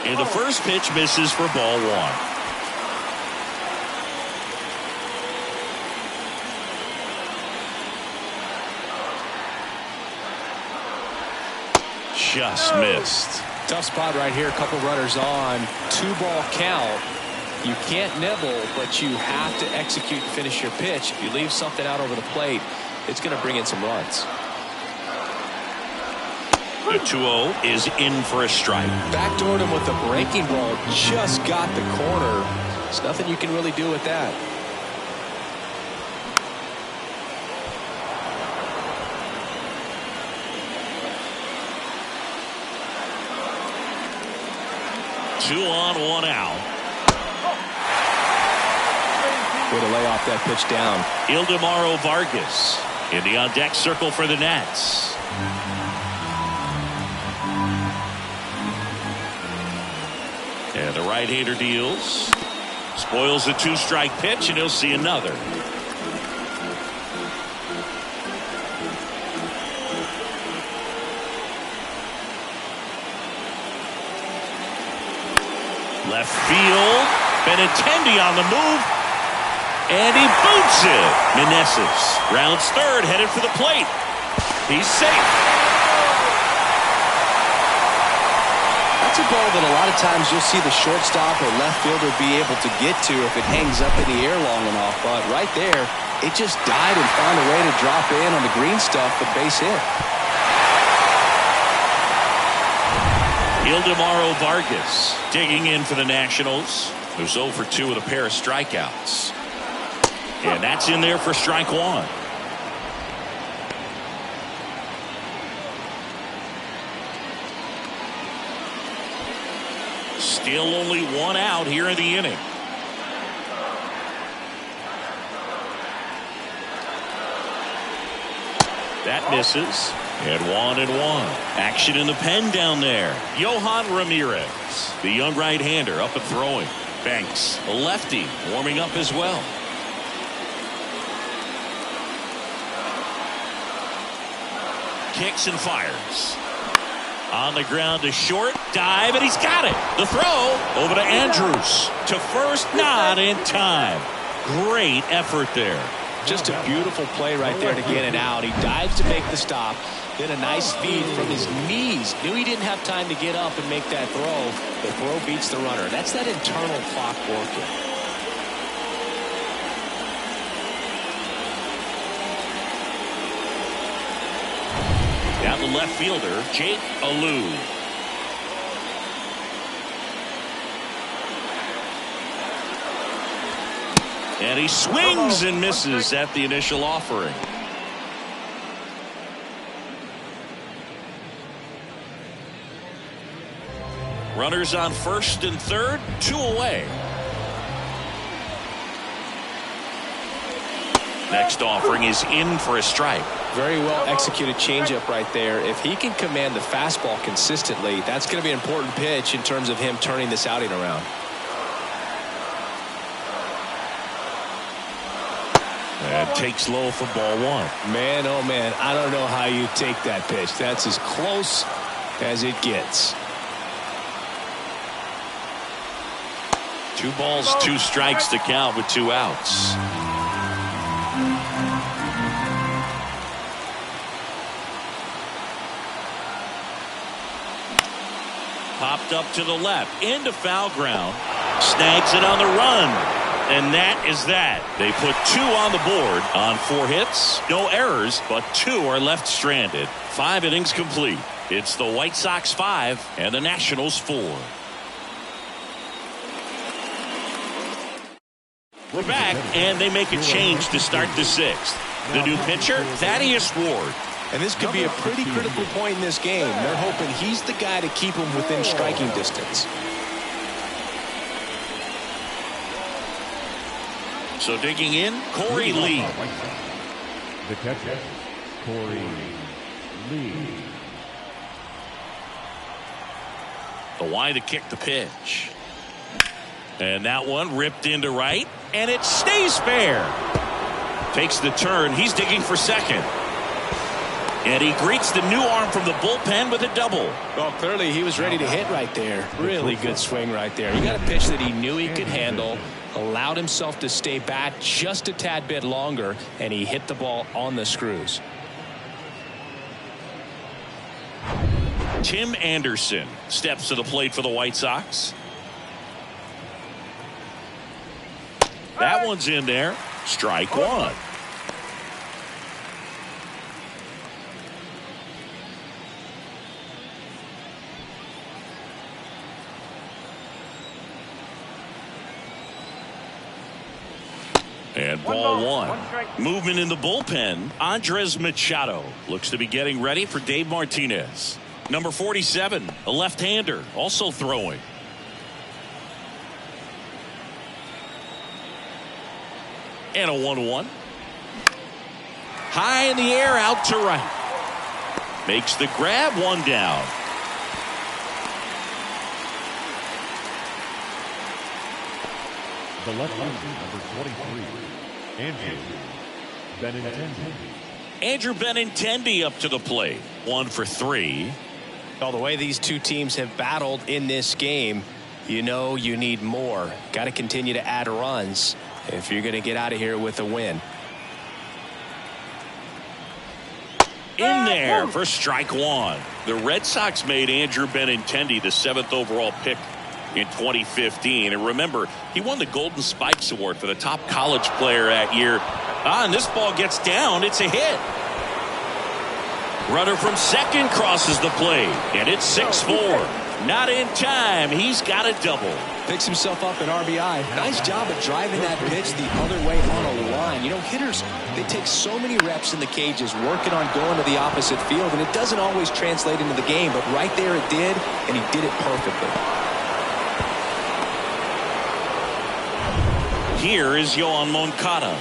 And the first pitch misses for ball 1. Just missed. Tough spot right here. A couple runners on. 2-ball count. You can't nibble, but you have to execute and finish your pitch. If you leave something out over the plate, it's going to bring in some runs. The 2-0 is in for a strike. Backdoored him with a breaking ball. Just got the corner. There's nothing you can really do with that. Two on, 1 out. Way to lay off that pitch down. Ildemaro Vargas in the on-deck circle for the Nats. And the right-hander deals. Spoils the 2-strike pitch, and he'll see another. Left field. Benintendi on the move. And he boots it. Meneses rounds third, headed for the plate. He's safe. That's a ball that a lot of times you'll see the shortstop or left fielder be able to get to if it hangs up in the air long enough. But right there, it just died and found a way to drop in on the green stuff, but base hit. Ildemaro Vargas digging in for the Nationals, who's 0 for 2 with a pair of strikeouts. And that's in there for strike 1. Still only 1 out here in the inning. That misses. And 1-1. Action in the pen down there. Yohan Ramirez, the young right-hander, up and throwing. Banks, a lefty, warming up as well. Kicks and fires. On the ground to short. Dive, and he's got it. The throw over to Andrews. To first, not in time. Great effort there. Just a beautiful play right there to get it out. He dives to make the stop. Then a nice feed from his knees. Knew he didn't have time to get up and make that throw. The throw beats the runner. That's that internal clock working. Down the left fielder, Jake Alou. And he swings and misses at the initial offering. Runners on first and third, 2 away. Next offering is in for a strike. Very well executed changeup right there. If he can command the fastball consistently, that's going to be an important pitch in terms of him turning this outing around. And takes low for ball 1. Man, oh man, I don't know how you take that pitch. That's as close as it gets. 2 balls, 2 strikes to count with 2 outs. Popped up to the left, into foul ground. Snags it on the run. And that is that. They put 2 on the board on 4 hits. No errors, but 2 are left stranded. 5 innings complete. It's the White Sox 5 and the Nationals 4. We're back, and they make a change to start the 6th. The new pitcher, Thaddeus Ward. And this could be a pretty critical point in this game. They're hoping he's the guy to keep him within striking distance. So digging in, Corey Lee. The catcher, Corey Lee. The Y to kick the pitch. And that one ripped into right, and it stays fair. Takes the turn. He's digging for second. And he greets the new arm from the bullpen with a double. Well, clearly he was ready to hit right there. Really good swing right there. He got a pitch that he knew he could handle, allowed himself to stay back just a tad bit longer, and he hit the ball on the screws. Tim Anderson steps to the plate for the White Sox. That one's in there. Strike one. And ball one. Movement in the bullpen. Andres Machado looks to be getting ready for Dave Martinez. Number 47, a left-hander, also throwing. And a 1-1. High in the air, out to right. Makes the grab, one down. The left-hander, number 23, Andrew Benintendi. Andrew Benintendi up to the plate. 1 for 3. Well, the way these two teams have battled in this game, you know you need more. Got to continue to add runs if you're going to get out of here with a win. In there for strike one. The Red Sox made Andrew Benintendi the 7th overall pick in 2015. And remember, he won the Golden Spikes Award for the top college player that year. And this ball gets down. It's a hit. Runner from second crosses the plate, and it's 6-4. Not in time. He's got a double. Picks himself up an RBI. Nice job of driving that pitch the other way on a line. You know, hitters, they take so many reps in the cages working on going to the opposite field, and it doesn't always translate into the game, but right there it did, and he did it perfectly. Here is Yohan Moncada.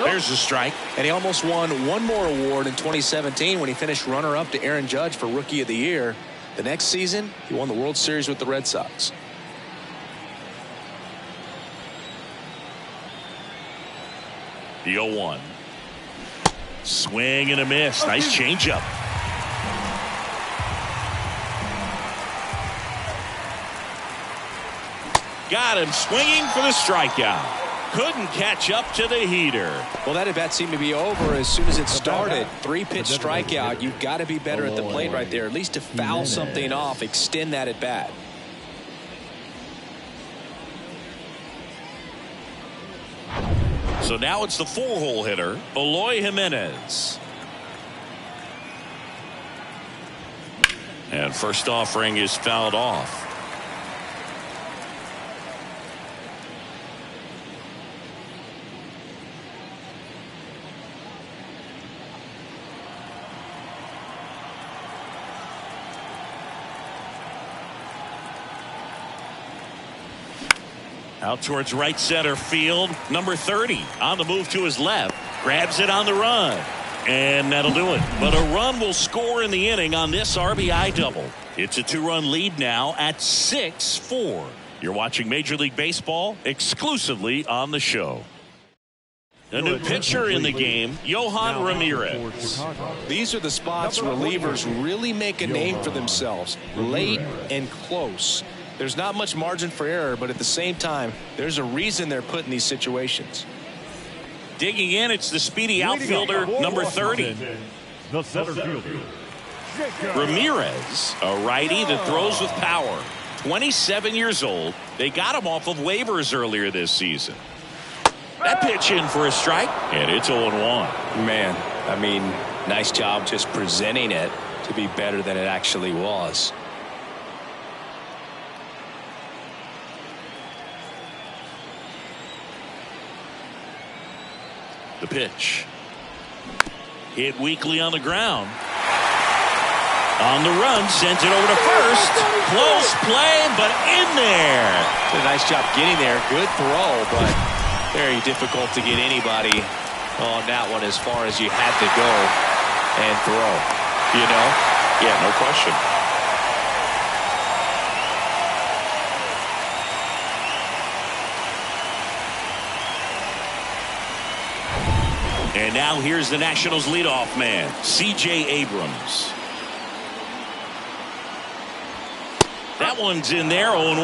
There's a strike. And he almost won one more award in 2017 when he finished runner-up to Aaron Judge for Rookie of the Year. The next season, he won the World Series with the Red Sox. The 0-1. Swing and a miss. Nice changeup. Got him swinging for the strikeout. Couldn't catch up to the heater. Well, that at-bat seemed to be over as soon as it started. 3-pitch strikeout. You've got to be better at the plate right there, at least to foul something off, extend that at-bat. So now it's the 4-hole hitter, Eloy Jimenez. And first offering is fouled off. Out towards right center field. Number 30 on the move to his left. Grabs it on the run. And that'll do it. But a run will score in the inning on this RBI double. It's a 2-run lead now at 6-4. You're watching Major League Baseball exclusively on the show. A new pitcher in the game, Yohan Ramirez. These are the spots relievers really make a name for themselves. Late and close. There's not much margin for error, but at the same time, there's a reason they're put in these situations. Digging in, it's the speedy outfielder, number 30. The center fielder, Ramirez, a righty that throws with power. 27 years old. They got him off of waivers earlier this season. That pitch in for a strike, and it's 0-1. Man, I mean, nice job just presenting it to be better than it actually was. The pitch. Hit weakly on the ground. On the run, sends it over to first. Close play, but in there. Did a nice job getting there. Good throw, but very difficult to get anybody on that one as far as you had to go and throw. You know? Yeah, no question. And now here's the Nationals leadoff man, C.J. Abrams. That one's in there, 0-1.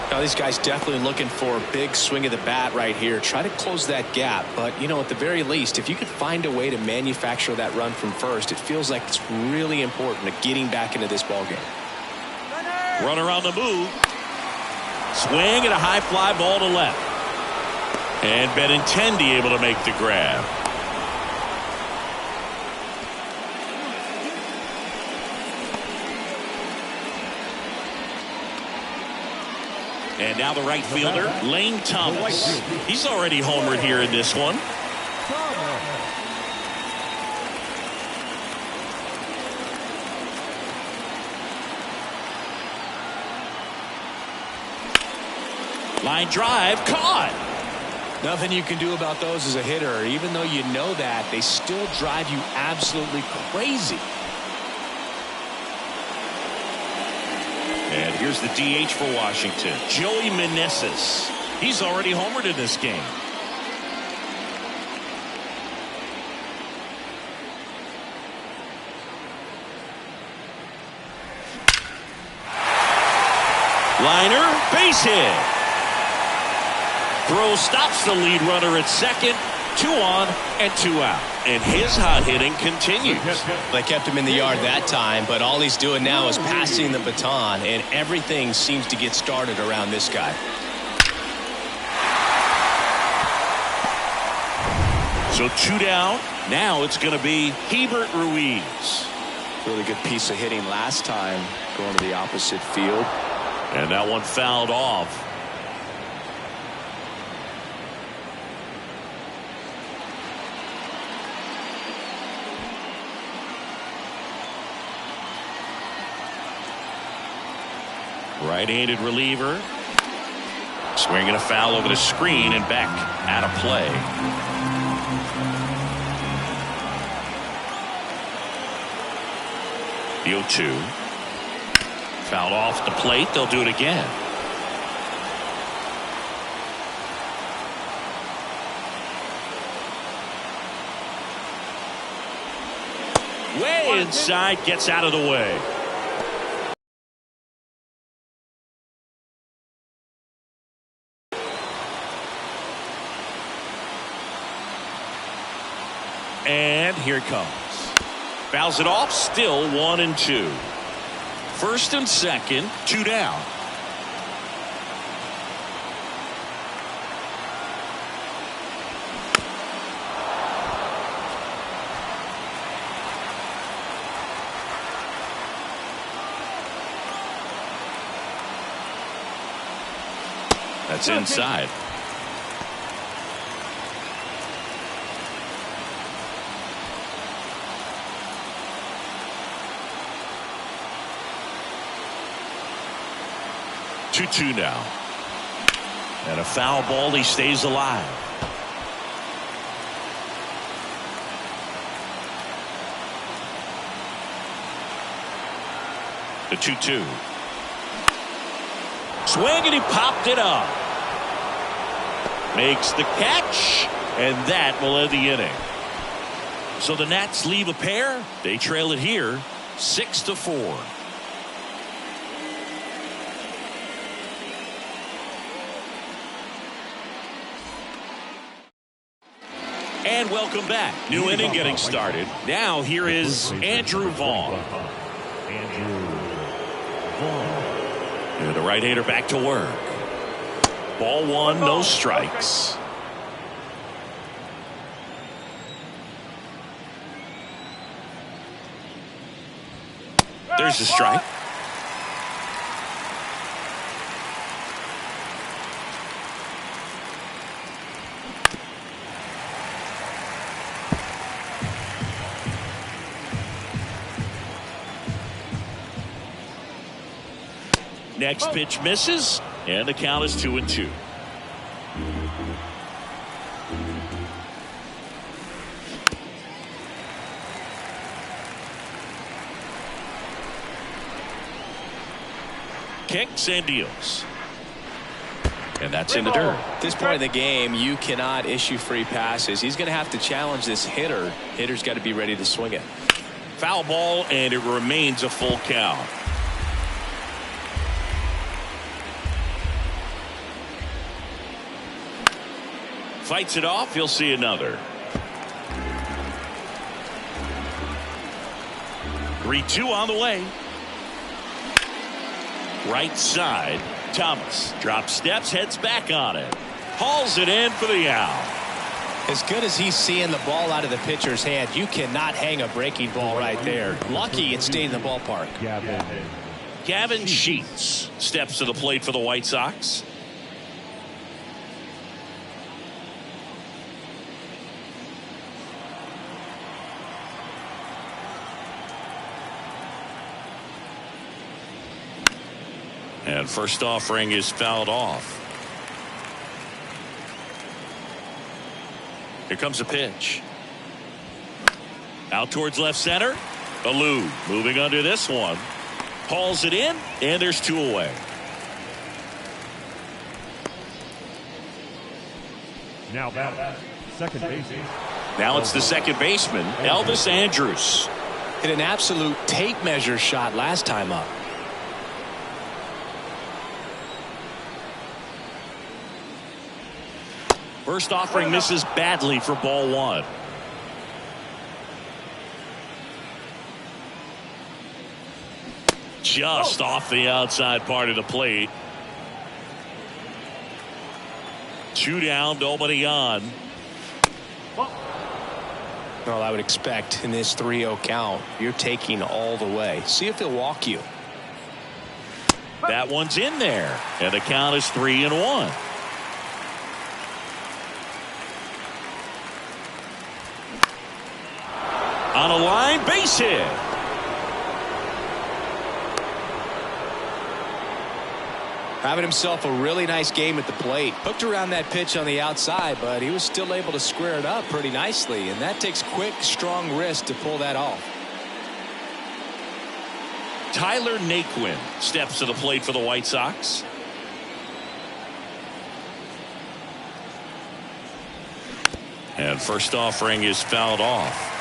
Now these guys definitely looking for a big swing of the bat right here. Try to close that gap. But, you know, at the very least, if you could find a way to manufacture that run from first, it feels like it's really important to getting back into this ballgame. Runner on the move. Swing and a high fly ball to left. And Benintendi able to make the grab. And now the right fielder, Lane Thomas. He's already homered here in this one. Line drive, caught. Nothing you can do about those as a hitter. Even though you know that, they still drive you absolutely crazy. And here's the DH for Washington, Joey Meneses. He's already homered in this game. Liner, base hit. Throw stops the lead runner at second. 2 on and 2 out. And his hot hitting continues. They kept him in the yard that time, but all he's doing now is passing the baton, and everything seems to get started around this guy. So 2 down. Now it's going to be Hebert Ruiz. Really good piece of hitting last time, going to the opposite field. And that one fouled off. Right-handed reliever. Swinging a foul over the screen and back out of play. The 0-2. Fouled off the plate. They'll do it again. Way inside, gets out of the way. And here it comes. Fouls it off, still 1-2. First and second, 2 down. That's inside. Two now. And a foul ball. He stays alive. The 2-2. Swing and he popped it up. Makes the catch. And that will end the inning. So the Nats leave a pair. They trail it here 6-4. And welcome back. New inning getting started. Now here is Andrew Vaughn. And the right-hander back to work. Ball 1, no strikes. There's the strike. Next pitch misses, and the count is 2-2. Kicks and deals. And that's in the dirt. At this point in the game, you cannot issue free passes. He's going to have to challenge this hitter. Hitter's got to be ready to swing it. Foul ball, and it remains a full count. Fights it off. He'll see another. 3-2 on the way. Right side. Thomas drops steps, heads back on it. Hauls it in for the out. As good as he's seeing the ball out of the pitcher's hand, you cannot hang a breaking ball right there. Lucky it stayed in the ballpark. Gavin Sheets steps to the plate for the White Sox. And first offering is fouled off. Here comes a pitch. Out towards left center. Alou moving under this one. Hauls it in, and there's 2 away. Now batter, second baseman. Now it's the second baseman, Elvis Andrus. Hit an absolute tape measure shot last time up. First offering misses badly for ball 1. Just off the outside part of the plate. 2 down, nobody on. Well, I would expect in this 3-0 count, you're taking all the way. See if he'll walk you. That one's in there, and the count is 3-1. On a line, base hit. Having himself a really nice game at the plate. Hooked around that pitch on the outside, but he was still able to square it up pretty nicely, and that takes quick, strong wrist to pull that off. Tyler Naquin steps to the plate for the White Sox. And first offering is fouled off.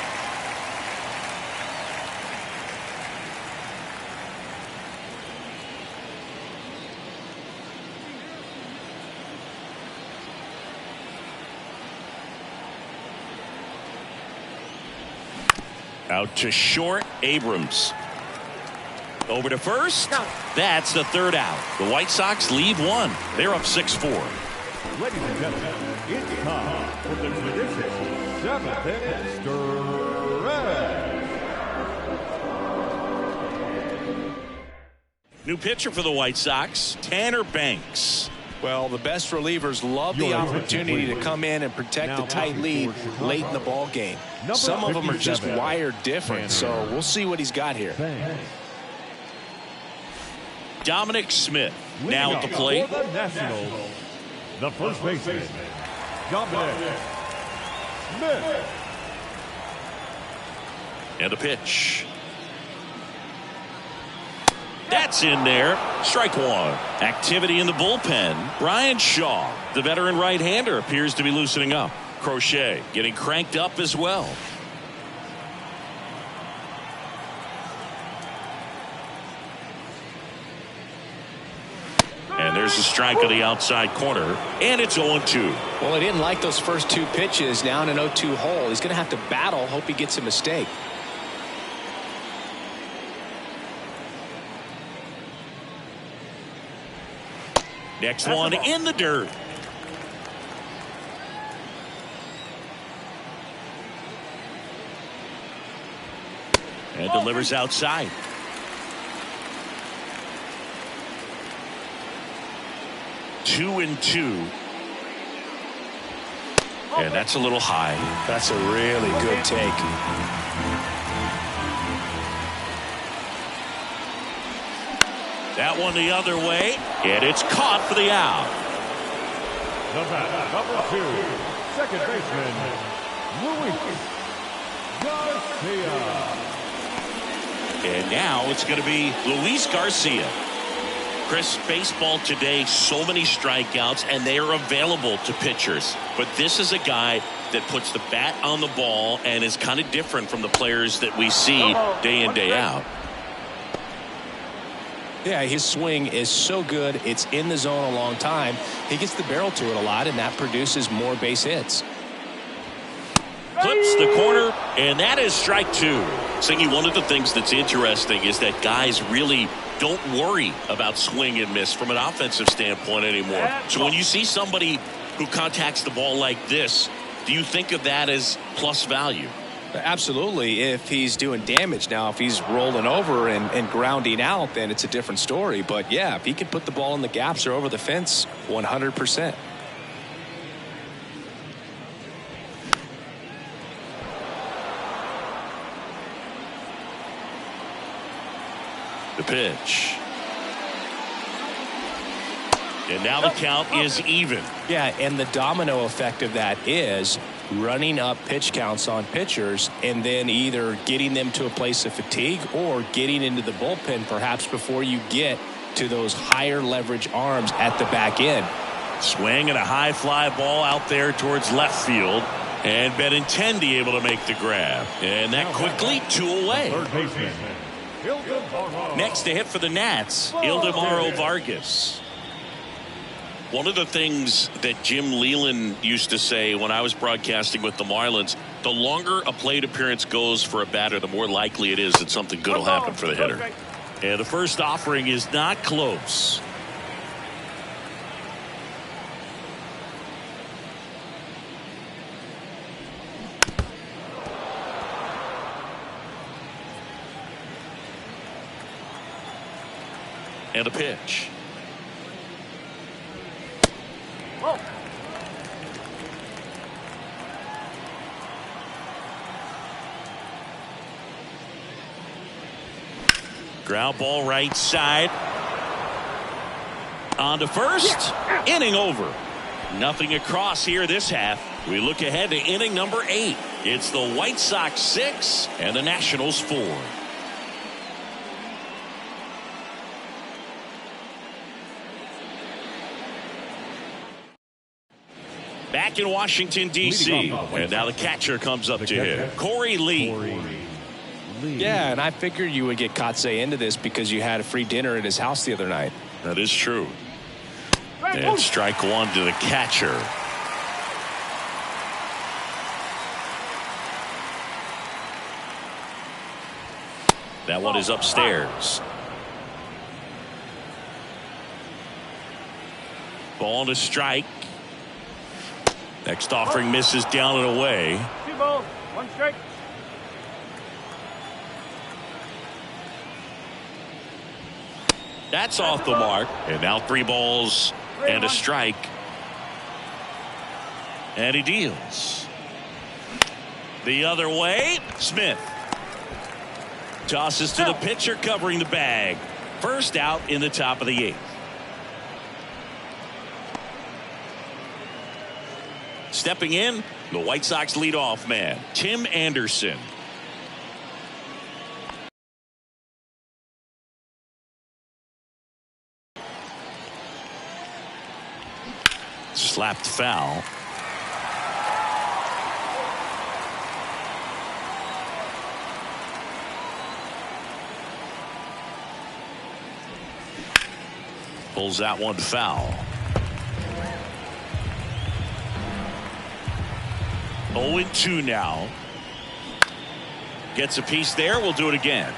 Out to short, Abrams. Over to first. That's the 3rd out. The White Sox lead 1. They're up 6-4. Ladies and gentlemen, it's time for the traditional 7th stretch. New pitcher for the White Sox, Tanner Banks. Well, the best relievers love the opportunity to come in and protect a tight lead late in the ball game. Some of them are just wired different, so we'll see what he's got here. Dominic Smith now at the plate. For the Nationals, the first baseman, Dominic Smith. And a pitch. That's in there. Strike 1. Activity in the bullpen. Brian Shaw, the veteran right-hander, appears to be loosening up. Crochet getting cranked up as well. And there's a strike on the outside corner, and it's 0-2. Well, he didn't like those first 2 pitches. Now in an 0-2 hole, he's going to have to battle. Hope he gets a mistake. Next one in the dirt. And delivers outside. Two and 2. And that's a little high. That's a really good take. That one the other way, and it's caught for the out. The batter, number 2, second baseman, Luis Garcia. And now it's going to be Luis Garcia. Chris, baseball today, so many strikeouts, and they are available to pitchers. But this is a guy that puts the bat on the ball and is kind of different from the players that we see day in, day out. Yeah, his swing is so good. It's in the zone a long time. He gets the barrel to it a lot, and that produces more base hits. Clips the corner, and that is strike 2. Singy, one of the things that's interesting is that guys really don't worry about swing and miss from an offensive standpoint anymore. So when you see somebody who contacts the ball like this, do you think of that as plus value? Absolutely, if he's doing damage. Now, if he's rolling over and grounding out, then it's a different story. But, yeah, if he can put the ball in the gaps or over the fence, 100%. The pitch. And now the count is even. Yeah, and the domino effect of that is running up pitch counts on pitchers and then either getting them to a place of fatigue or getting into the bullpen perhaps before you get to those higher leverage arms at the back end. Swing and a high fly ball out there towards left field. And Benintendi able to make the grab. And that quickly 2 away. Third baseman, Next to hit for the Nats, Ildemaro Vargas. One of the things that Jim Leland used to say when I was broadcasting with the Marlins, the longer a plate appearance goes for a batter, the more likely it is that something good will happen for the hitter. And the first offering is not close. And a pitch. Whoa. Ground ball right side. On to first. Inning over. Nothing across here this half. We look ahead to inning number 8. It's the White Sox 6 and the Nationals 4. Back in Washington, D.C. And now the catcher comes up to hit. Corey Lee. Yeah, and I figured you would get Kotsay into this because you had a free dinner at his house the other night. That is true. And strike 1 to the catcher. That one is upstairs. Ball to strike. Next offering misses down and away. 2 balls, 1 strike. That's off the mark. And now 3 balls and a strike. And he deals. The other way, Smith. Tosses to the pitcher covering the bag. First out in the top of the 8th. Stepping in, the White Sox leadoff man, Tim Anderson. Slapped foul. Pulls that one foul. 0-2 now. Gets a piece there. We'll do it again.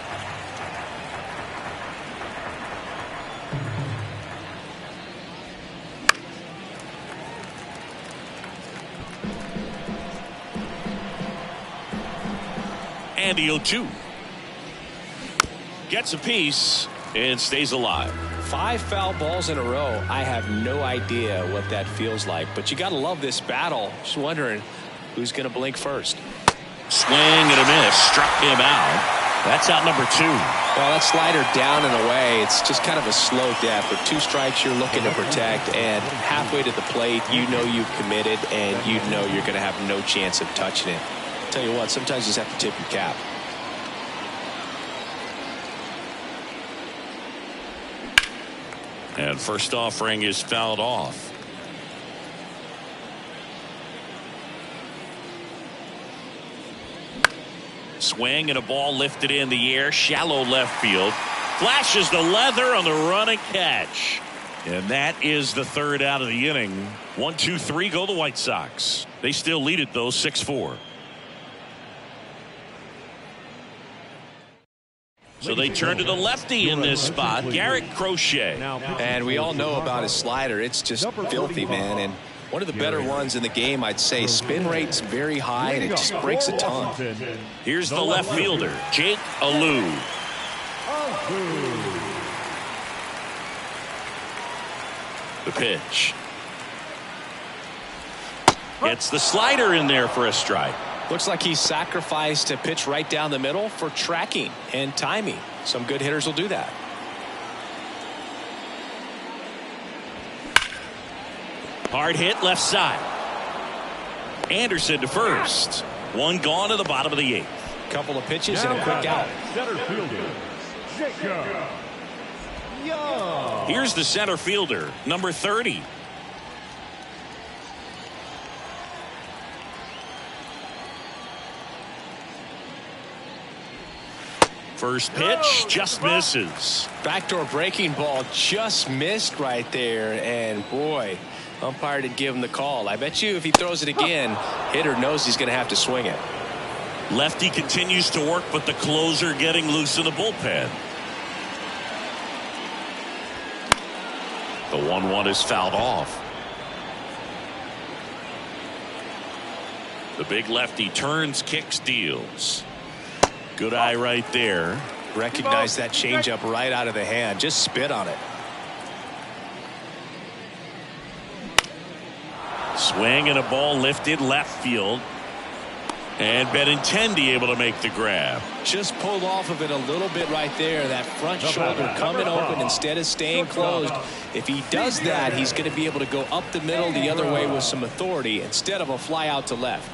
And the 0-2. Gets a piece and stays alive. 5 foul balls in a row. I have no idea what that feels like, but you got to love this battle. Just wondering who's going to blink first. Swing and a miss. Struck him out. That's out number 2. Well, that slider down and away, it's just kind of a slow death. With 2 strikes, you're looking to protect, and halfway to the plate, you know you've committed, and you know you're going to have no chance of touching it. Tell you what, sometimes you just have to tip your cap. And first offering is fouled off. Swing and a ball lifted in the air, shallow left field. Flashes the leather on the running catch. And that is the 3rd out of the inning. 1, 2, 3 go the White Sox. They still lead it though, 6-4. So they turn to the lefty in this spot, Garrett Crochet. And we all know about his slider. It's just filthy, man. And one of the better ones in the game, I'd say. Spin rate's very high, and it just breaks a ton. Here's the left fielder, Jake Alou. The pitch. Gets the slider in there for a strike. Looks like he sacrificed a pitch right down the middle for tracking and timing. Some good hitters will do that. Hard hit left side. Anderson to first. One gone to the bottom of the 8th. Couple of pitches and a quick out. Center fielder, Jacob Young. Here's the center fielder, number 30. First pitch just misses. Backdoor breaking ball just missed right there, and boy, umpire didn't give him the call. I bet you if he throws it again, hitter knows he's going to have to swing it. Lefty continues to work, but the closer getting loose in the bullpen. The 1-1 is fouled off. The big lefty turns, kicks, deals. Good eye right there. Recognize that changeup right out of the hand. Just spit on it. Swing and a ball lifted left field. And Benintendi able to make the grab. Just pulled off of it a little bit right there. That front shoulder coming open instead of staying closed. If he does that, he's going to be able to go up the middle the other way with some authority instead of a fly out to left.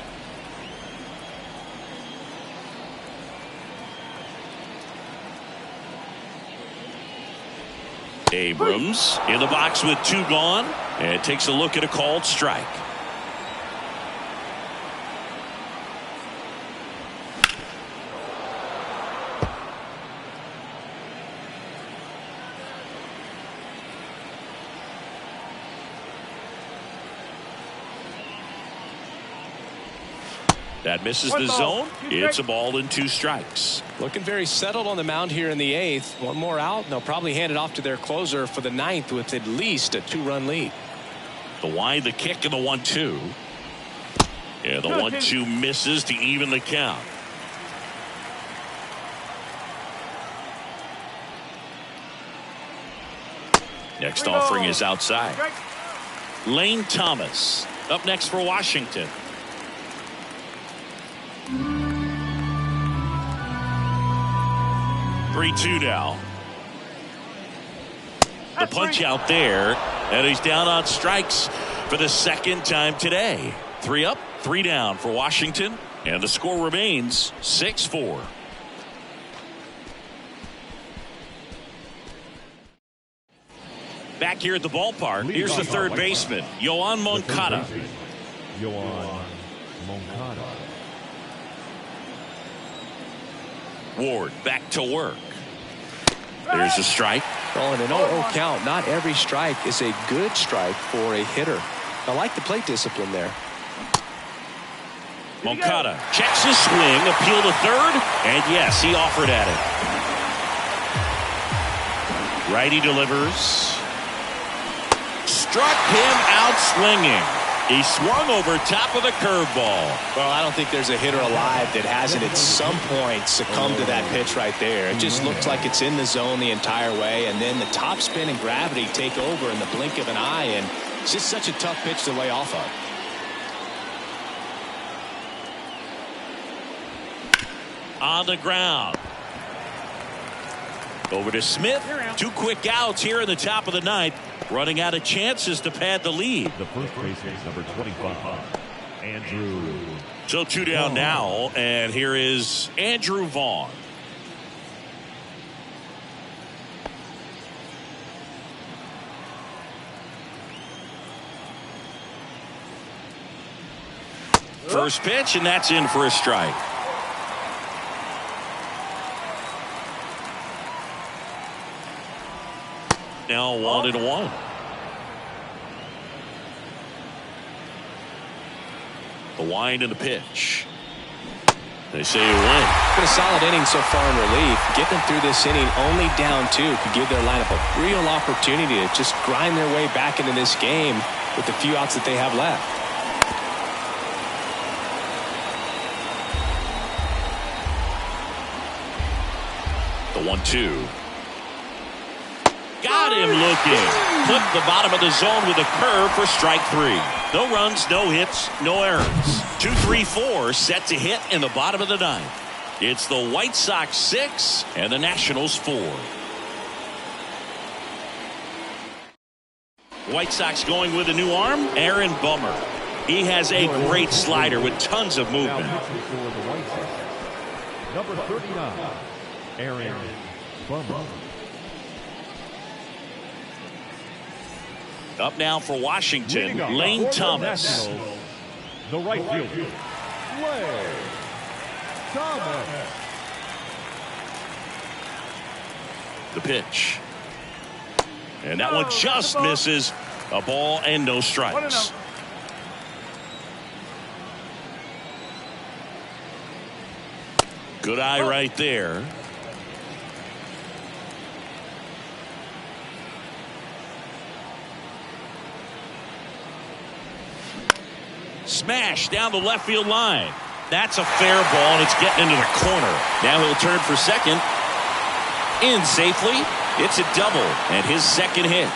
Abrams in the box with 2 gone, and takes a look at a called strike. That misses the zone. It's a ball and 2 strikes. Looking very settled on the mound here in the 8th. One more out, and they'll probably hand it off to their closer for the 9th with at least a 2-run lead. The wide, the kick, and the 1-2. Yeah, the 1-2 misses to even the count. Next offering is outside. Lane Thomas up next for Washington. 3-2 now. The punch out there, and he's down on strikes for the 2nd time today. 3 up, 3 down for Washington, and the score remains 6-4. Back here at the ballpark, here's the 3rd baseman, Yoan Moncada. Yoan Moncada. Ward back to work. There's a strike. Oh, and an 0-0 count. Not every strike is a good strike for a hitter. I like the plate discipline there. Moncada checks his swing, appeal to 3rd, and yes, he offered at it. Righty delivers. Struck him out swinging. He swung over top of the curveball. Well, I don't think there's a hitter alive that hasn't at some point succumbed to that pitch right there. It just looks like it's in the zone the entire way, and then the top spin and gravity take over in the blink of an eye, and it's just such a tough pitch to lay off of. On the ground. Over to Smith. 2 quick outs here in the top of the ninth. Running out of chances to pad the lead. The first baseman, number 25, Andrew. So 2 down now, and here is Andrew Vaughn. First pitch, and that's in for a strike. Now 1-1. The wind and the pitch. They say you win. Been a solid inning so far in relief. Getting them through this inning only down 2 could give their lineup a real opportunity to just grind their way back into this game with the few outs that they have left. The 1-2. Got him looking. Clipped the bottom of the zone with a curve for strike 3. No runs, no hits, no errands. 2, 3, 4 set to hit in the bottom of the ninth. It's the White Sox 6 and the Nationals 4. White Sox going with a new arm, Aaron Bummer. He has a great slider with tons of movement. Number 39, Aaron Bummer. Up now for Washington, Lane Thomas. The right fielder, Lane Thomas. The pitch. And that one just misses. A ball and no strikes. Good eye right there. Smash down the left field line. That's a fair ball, and it's getting into the corner. Now he'll turn for second. In safely. It's a double, and his second hit.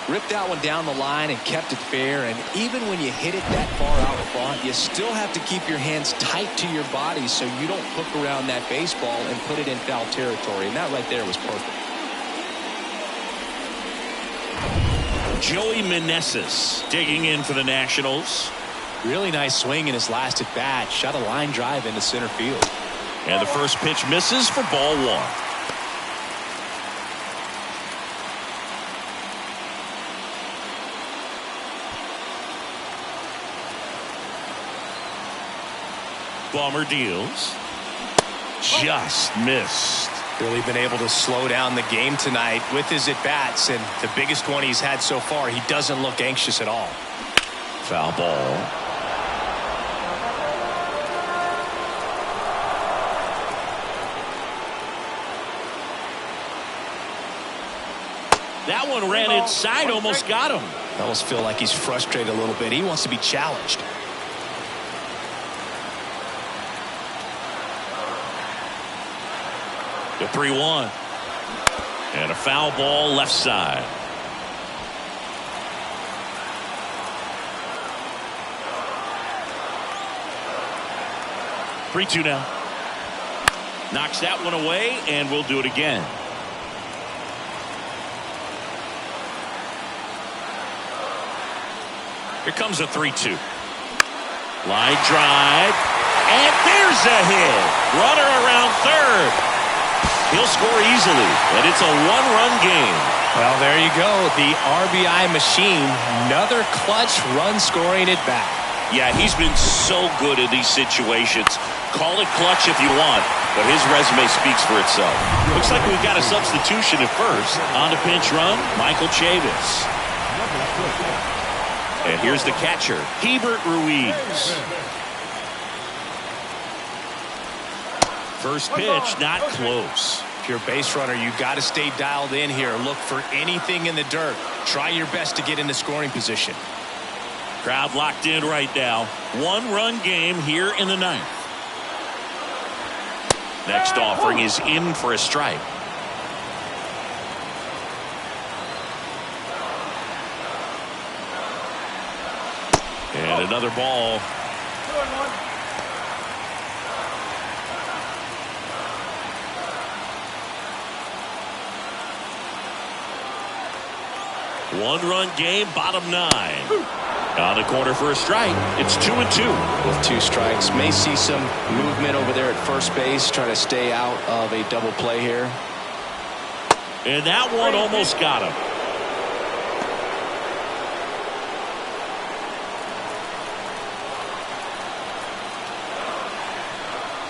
Ripped that one down the line and kept it fair, and even when you hit it that far out front, you still have to keep your hands tight to your body so you don't hook around that baseball and put it in foul territory, and that right there was perfect. Joey Meneses digging in for the Nationals. Really nice swing in his last at bat. Shot a line drive into center field. And the first pitch misses for ball 1. Bummer deals. Just missed. Really been able to slow down the game tonight with his at-bats, and the biggest one he's had so far, he doesn't look anxious at all. Foul ball. That one ran inside, almost got him. I almost feel like he's frustrated a little bit. He wants to be challenged. The 3-1. And a foul ball left side. Three-two now. Knocks that one away, and we'll do it again. Here comes a 3-2. Line drive. And there's a hit. Runner around third. He'll score easily, and it's a one-run game. Well, there you go. The RBI machine. Another clutch run scoring at bat. Yeah, he's been so good in these situations. Call it clutch if you want, but his resume speaks for itself. Looks like we've got a substitution at first. On the pinch run, Michael Chavis. And here's the catcher, Hebert Ruiz. First pitch, not close. If you're a base runner, you got to stay dialed in here. Look for anything in the dirt. Try your best to get into scoring position. Crowd locked in right now. One-run game here in the ninth. Next offering is in for a strike. And another ball. 2-1. One-run game, bottom 9. On the corner for a strike. It's 2-2. With 2 strikes, may see some movement over there at first base, trying to stay out of a double play here. And that one almost got him.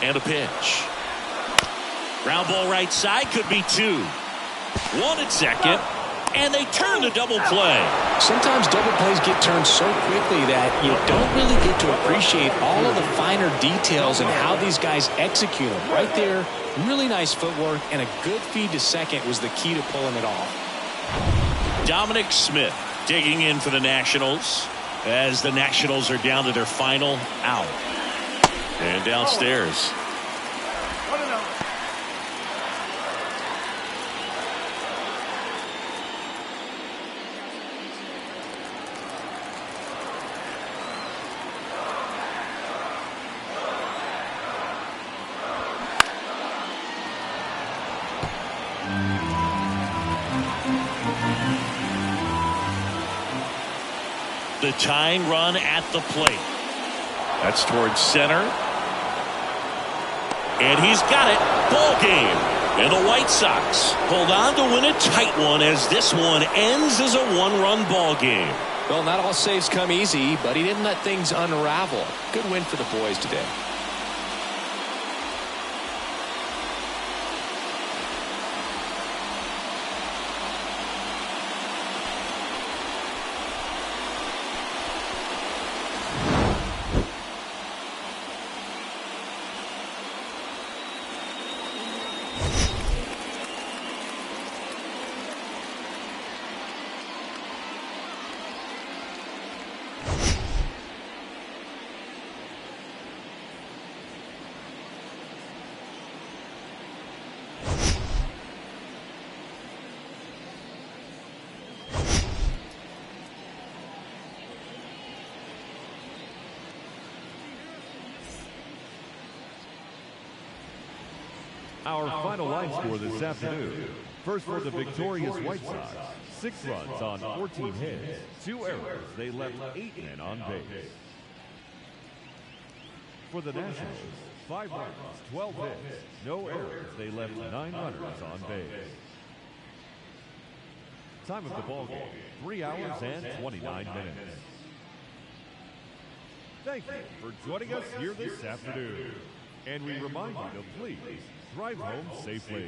And a pitch. Ground ball right side, could be 2. 1 at second. And they turn the double play. Sometimes double plays get turned so quickly that you don't really get to appreciate all of the finer details and how these guys execute them. Right there, really nice footwork, and a good feed to second was the key to pulling it off. Dominic Smith digging in for the Nationals as the Nationals are down to their final out. And downstairs. The tying run at the plate. That's towards center. And he's got it. Ball game. And the White Sox hold on to win a tight one as this one ends as a one-run ball game. Well, not all saves come easy, but he didn't let things unravel. Good win for the boys today. Our final line score this afternoon. First for the victorious White Sox, 6 runs on 14 hits, 2 errors. They left 8 men on base. For the Nationals, 5 runs, 12 hits, no errors. They left 9 runners on base. Time of the ball game, 3 hours and 29 minutes. Thank you for joining us here this afternoon. And we remind you to please drive home safely.